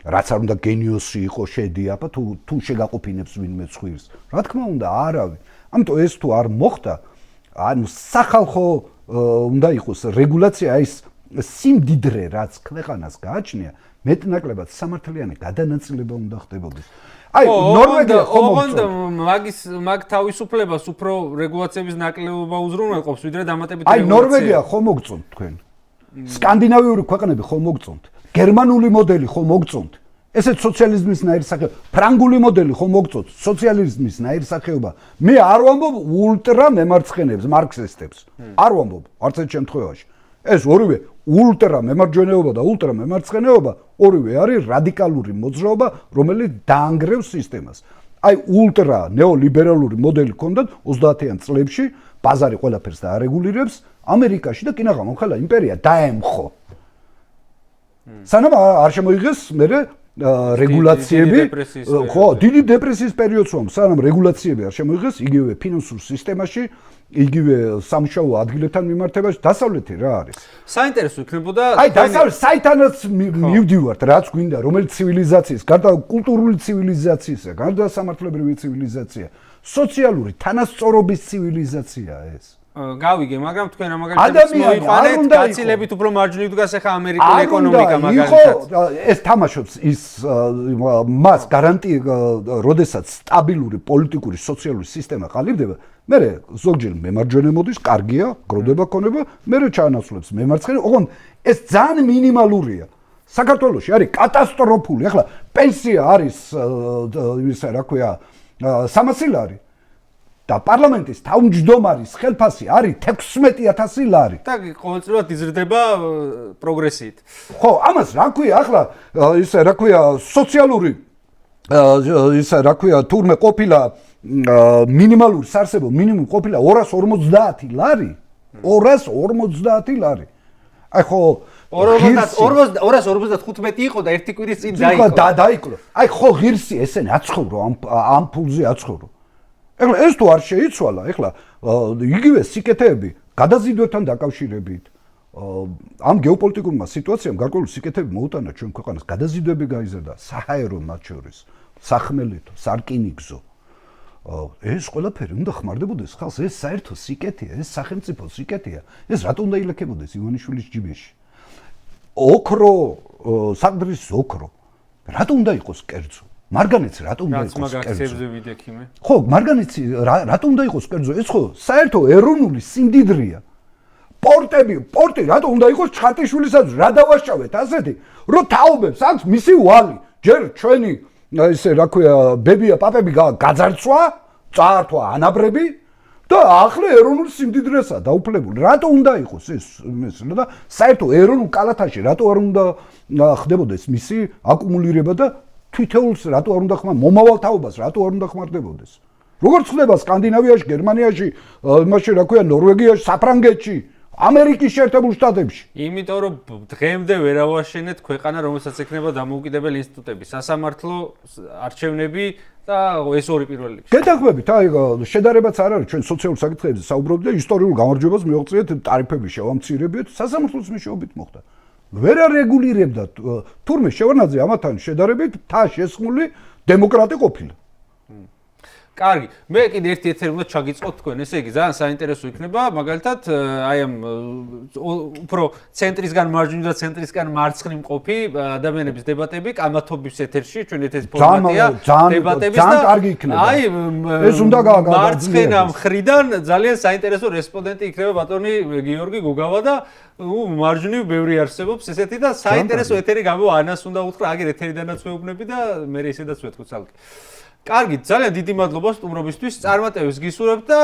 რაც არ უნდა გენიოსი იყო, შედი, აბა თუ შეგაყოფინებს ვინმე ხვირს. რა თქმა უნდა, არავინ. ამიტომ ეს თუ არ მოხდა, ანუ სახალხო უნდა იყოს რეგულაცია ის სიმდიდრე რაც ქვეყანას გააჩნია, მეტნაკლებად სამართლიანი გადანაწილება უნდა ხდებოდეს. აი, ნორვეგია ოღონდ მაგ თავისუფლებას უფრო რეგულაციების ნაკლებობა უზრუნველყოფს, ვიდრე დამატებით რეგულაცია. აი, ნორვეგია ხო მოგწონთ თქვენ? სკანდინავიური ქვეყნები ხო მოგწონთ? გერმანული მოდელი ხო მოგწონთ? ესეც სოციალიზმის ნაირი სახეობა, ფრანგული მოდელი ხო მოგწონთ? სოციალიზმის ნაირი სახეობა. მე არ ვამბობ ულტრა მემარცხენეებს, მარქსისტებს. არ ვამბობ, არც ერთ შემთხვევაში. ეს ორივე ულტრა მემარჯვენეობა და ულტრა მემარცხენეობა ორივე არის რადიკალური მოძრაობა, რომელიც დაანგრევს სისტემას. აი ულტრა ნეოლიბერალური მოდელი ჰქონდათ 30-იან წლებში, ბაზარი ყველაფერს დაარეგულირებს ამერიკაში და კინაღამ ხელა იმპერია დაემხო. სანამ არ შემოიღეს მერე რეგულაციები, ხო, დიდი დეპრესიის პერიოდს ვამ, სანამ რეგულაციები არ შემოიღეს იგივე ფინანსურ სისტემაში, იგივე სამუშაო ადგილებთან მიმართებაში, დასავლეთი რა არის? საინტერესო იქნებოდა აი დასავლეთ საიტანაც მივდივართ, რაც გვინდა, რომელიც ცივილიზაციის, გარდა კულტურული ცივილიზაციისა, გარდა სამართლებრივი ცივილიზაცია, სოციალური თანასწორობის ცივილიზაციაა ეს. გავიგე, მაგრამ თქვენ მაგალითად მოიყვანეთ გაცილებით უფრო მარჯვნივ დგას ახლა ამერიკული ეკონომიკა მაგალითად. ეს თამაშობს ის მას გარანტია, როდესაც სტაბილური პოლიტიკური სოციალური სისტემა ყალიბდება, მერე ზოგჯერ მემარჯვენე მოდის, კარგია, გროდება ქონება, მერე ჩაანაცვლებს მემარცხენე, ოღონდ ეს ძალიან მინიმალურია. საქართველოში არის კატასტროფული. ახლა პენსია არის ისა რა ქვია 300 ლარი. და პარლამენტის თავმჯდომარის ხელფასი არის 16000 ლარი. და ყოველწლიურად იზრდება პროგრესიით. ხო, ამას რა ქვია ახლა ისე რა ქვია სოციალური ისე რა ქვია თურმე ყოფილა მინიმალური სარსებო მინიმუმ ყოფილა 250 ლარი. 250 ლარი. აი ხო 255 იყო და ერთი კვირის წინ დაიკლო. დაიკლო. აი ხო ღირსი ესენი აცხოვრო ამ ფულზე აცხოვრო. ეხლა ეს თუ არ შეიცვალა, ეხლა იგივე სიკეთეები გადაზიდვებთან დაკავშირებით ამ გეოპოლიტიკურმა სიტუაციამ გარკვეული სიკეთეები მოუტანა ჩვენ ქვეყანას, გადაზიდვები გაიზარდა საჰაერო მათ შორის, სახმელეთო, სარკინიგზო. ეს ყველაფერი უნდა ხმარდებოდეს ხალხს, ეს საერთო სიკეთეა, ეს სახელმწიფო სიკეთეა. ეს რატომ უნდა ილექებოდეს ივანიშვილის ჯიბეში? ოქრო, საგდრის ოქრო. რატომ უნდა იყოს კერძო? მარგანეცი რატომ უნდა იყოს კერძო? ხო, მარგანეცი რატომ უნდა იყოს კერძო? ეს ხო საერთო ეროვნული სიმდიდრეა. პორტი რატომ უნდა იყოს ჩხარტიშვილისაც რა დავაშავეთ ასეთი, რომ თაობებს აქვს მისი ვალი. ჯერ ჩვენი ესე რა ქვია, ბებია, პაპები გაძარცვა, წაართვა ანაბრები და ახლა ეროვნული სიმდიდრესაა დაუფლებული. რატომ უნდა იყოს ეს და საერთო ეროვნულ კალათაში რატო არ უნდა ხდებოდეს მისი აკუმულირება და თითოეულს რატო არ უნდა ხმა მომავალ თაობას რატო არ უნდა ხმარდებოდეს როგორც ხდება სკანდინავიაში გერმანიაში იმაში რა ქვია ნორვეგიაში საფრანგეთში ამერიკის შეერთებულ შტატებში იმიტომ რომ დღემდე ვერ ავაშენეთ ქვეყანა რომელსაც ექნება დამოუკიდებელი ინსტიტუტები სასამართლო არჩევნები და ეს ორი პირველი რიგში გეთანხმებით აი შედარებაც არ არის ჩვენ სოციალურ საკითხებზე საუბრობთ და ისტორიულ გამარჯვებას მივაღწიეთ ტარიფების შევამცირებიეთ სასამართლოს მეშვეობით მოხდა ვერ არეგულირებდა თურმე შევარნაძე ამათან შედარებით თა შესხმული დემოკრატი ყოფილა კარგი, მე კიდე ერთი ეთერი უნდა ჩაგიწყოთ თქვენ, ესე იგი ძალიან საინტერესო იქნება, მაგალითად, აი ამ უფრო ცენტრისგან მარჯვნივ და ცენტრისგან მარცხნივ მყოფი ადამიანების დებატები, კამათობის ეთერში, ჩვენ ეთერის ფორმატია, დებატების და კარგი იქნება. აი ეს უნდა გააგრძელოს. მარცხენა მხრიდან ძალიან საინტერესო რესპონდენტი იქნება ბატონი გიორგი გუგავა და მარჯვნივ ბევრი არსებობს ესეთი და საინტერესო ეთერი გამო ანას უნდა უთხრა, აგერ ეთერიდანაც ვეუბნები და მე ისედაც ვეთქვი ცალკე. კარგი, ძალიან დიდი მადლობა სტუმრობისთვის. წარმატებებს გისურვებ და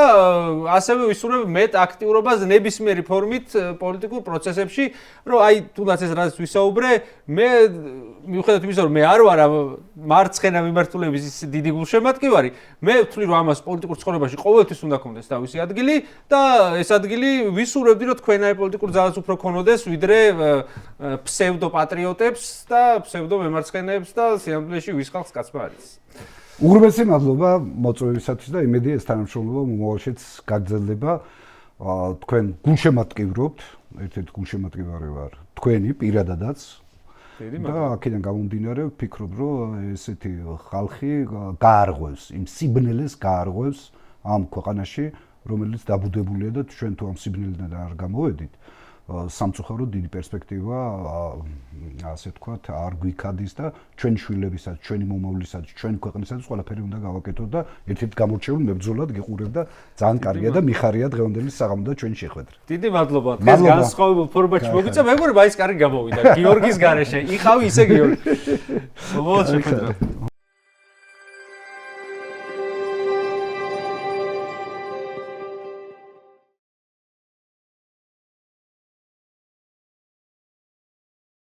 ასევე ვისურვებ მეტ აქტიურობას ნებისმიერი ფორმით პოლიტიკურ პროცესებში, რომ აი თუნდაც ეს რაც ვისაუბრე, მე მიუხედავად იმისა, რომ მე არ ვარ მარცხენა მიმართულების ის დიდი გულშემატკივარი, მე ვთვლი, რომ ამას პოლიტიკურ ცხოვრებაში ყოველთვის უნდა ქონდეს თავისი ადგილი და ეს ადგილი ვისურვებდი, რომ თქვენაირ პოლიტიკურ ძალას უფრო ქონოდეს, ვიდრე ფსევდოპატრიოტებს და ფსევდომემარცხენეებს და სიამოვნებაში ვის ხალხს კაცმა არის. უღრმესი მადლობა მოწვევისათვის და იმედია ეს თანამშრომლობა მომავალშიც გაგრძელდება. თქვენ გულშემატკივრობთ, ერთ-ერთი გულშემატკივარი ვარ თქვენი პირადადაც. და აქედან გამომდინარე ვფიქრობ, რომ ესეთი ხალხი გაარღვევს, იმ სიბნელეს გაარღვევს ამ ქვეყანაში, რომელიც დაბუდებულია და ჩვენ თუ ამ სიბნელიდან არ გამოვედით, სამწუხაროდ დიდი პერსპექტივა ასე ვთქვათ არ გვიქადის და ჩვენი შვილებისაც, ჩვენი მომავლისათვის, ჩვენი ქვეყნისათვის ყველაფერი უნდა გავაკეთოთ და ერთ-ერთ გამორჩეულ მებრძოლად გიყურებ და ძალიან კარგია და მიხარია დღევანდელი საღამო და ჩვენი შეხვედრა. დიდი მადლობა. დღეს განსხვავებულ ფორმატში მოგვიწევ, მეგობრებო, აი ეს კარგი გამოვიდა. გიორგის გარეშე. იყავი ისე გიორგი. მოვალ შეხვედრა.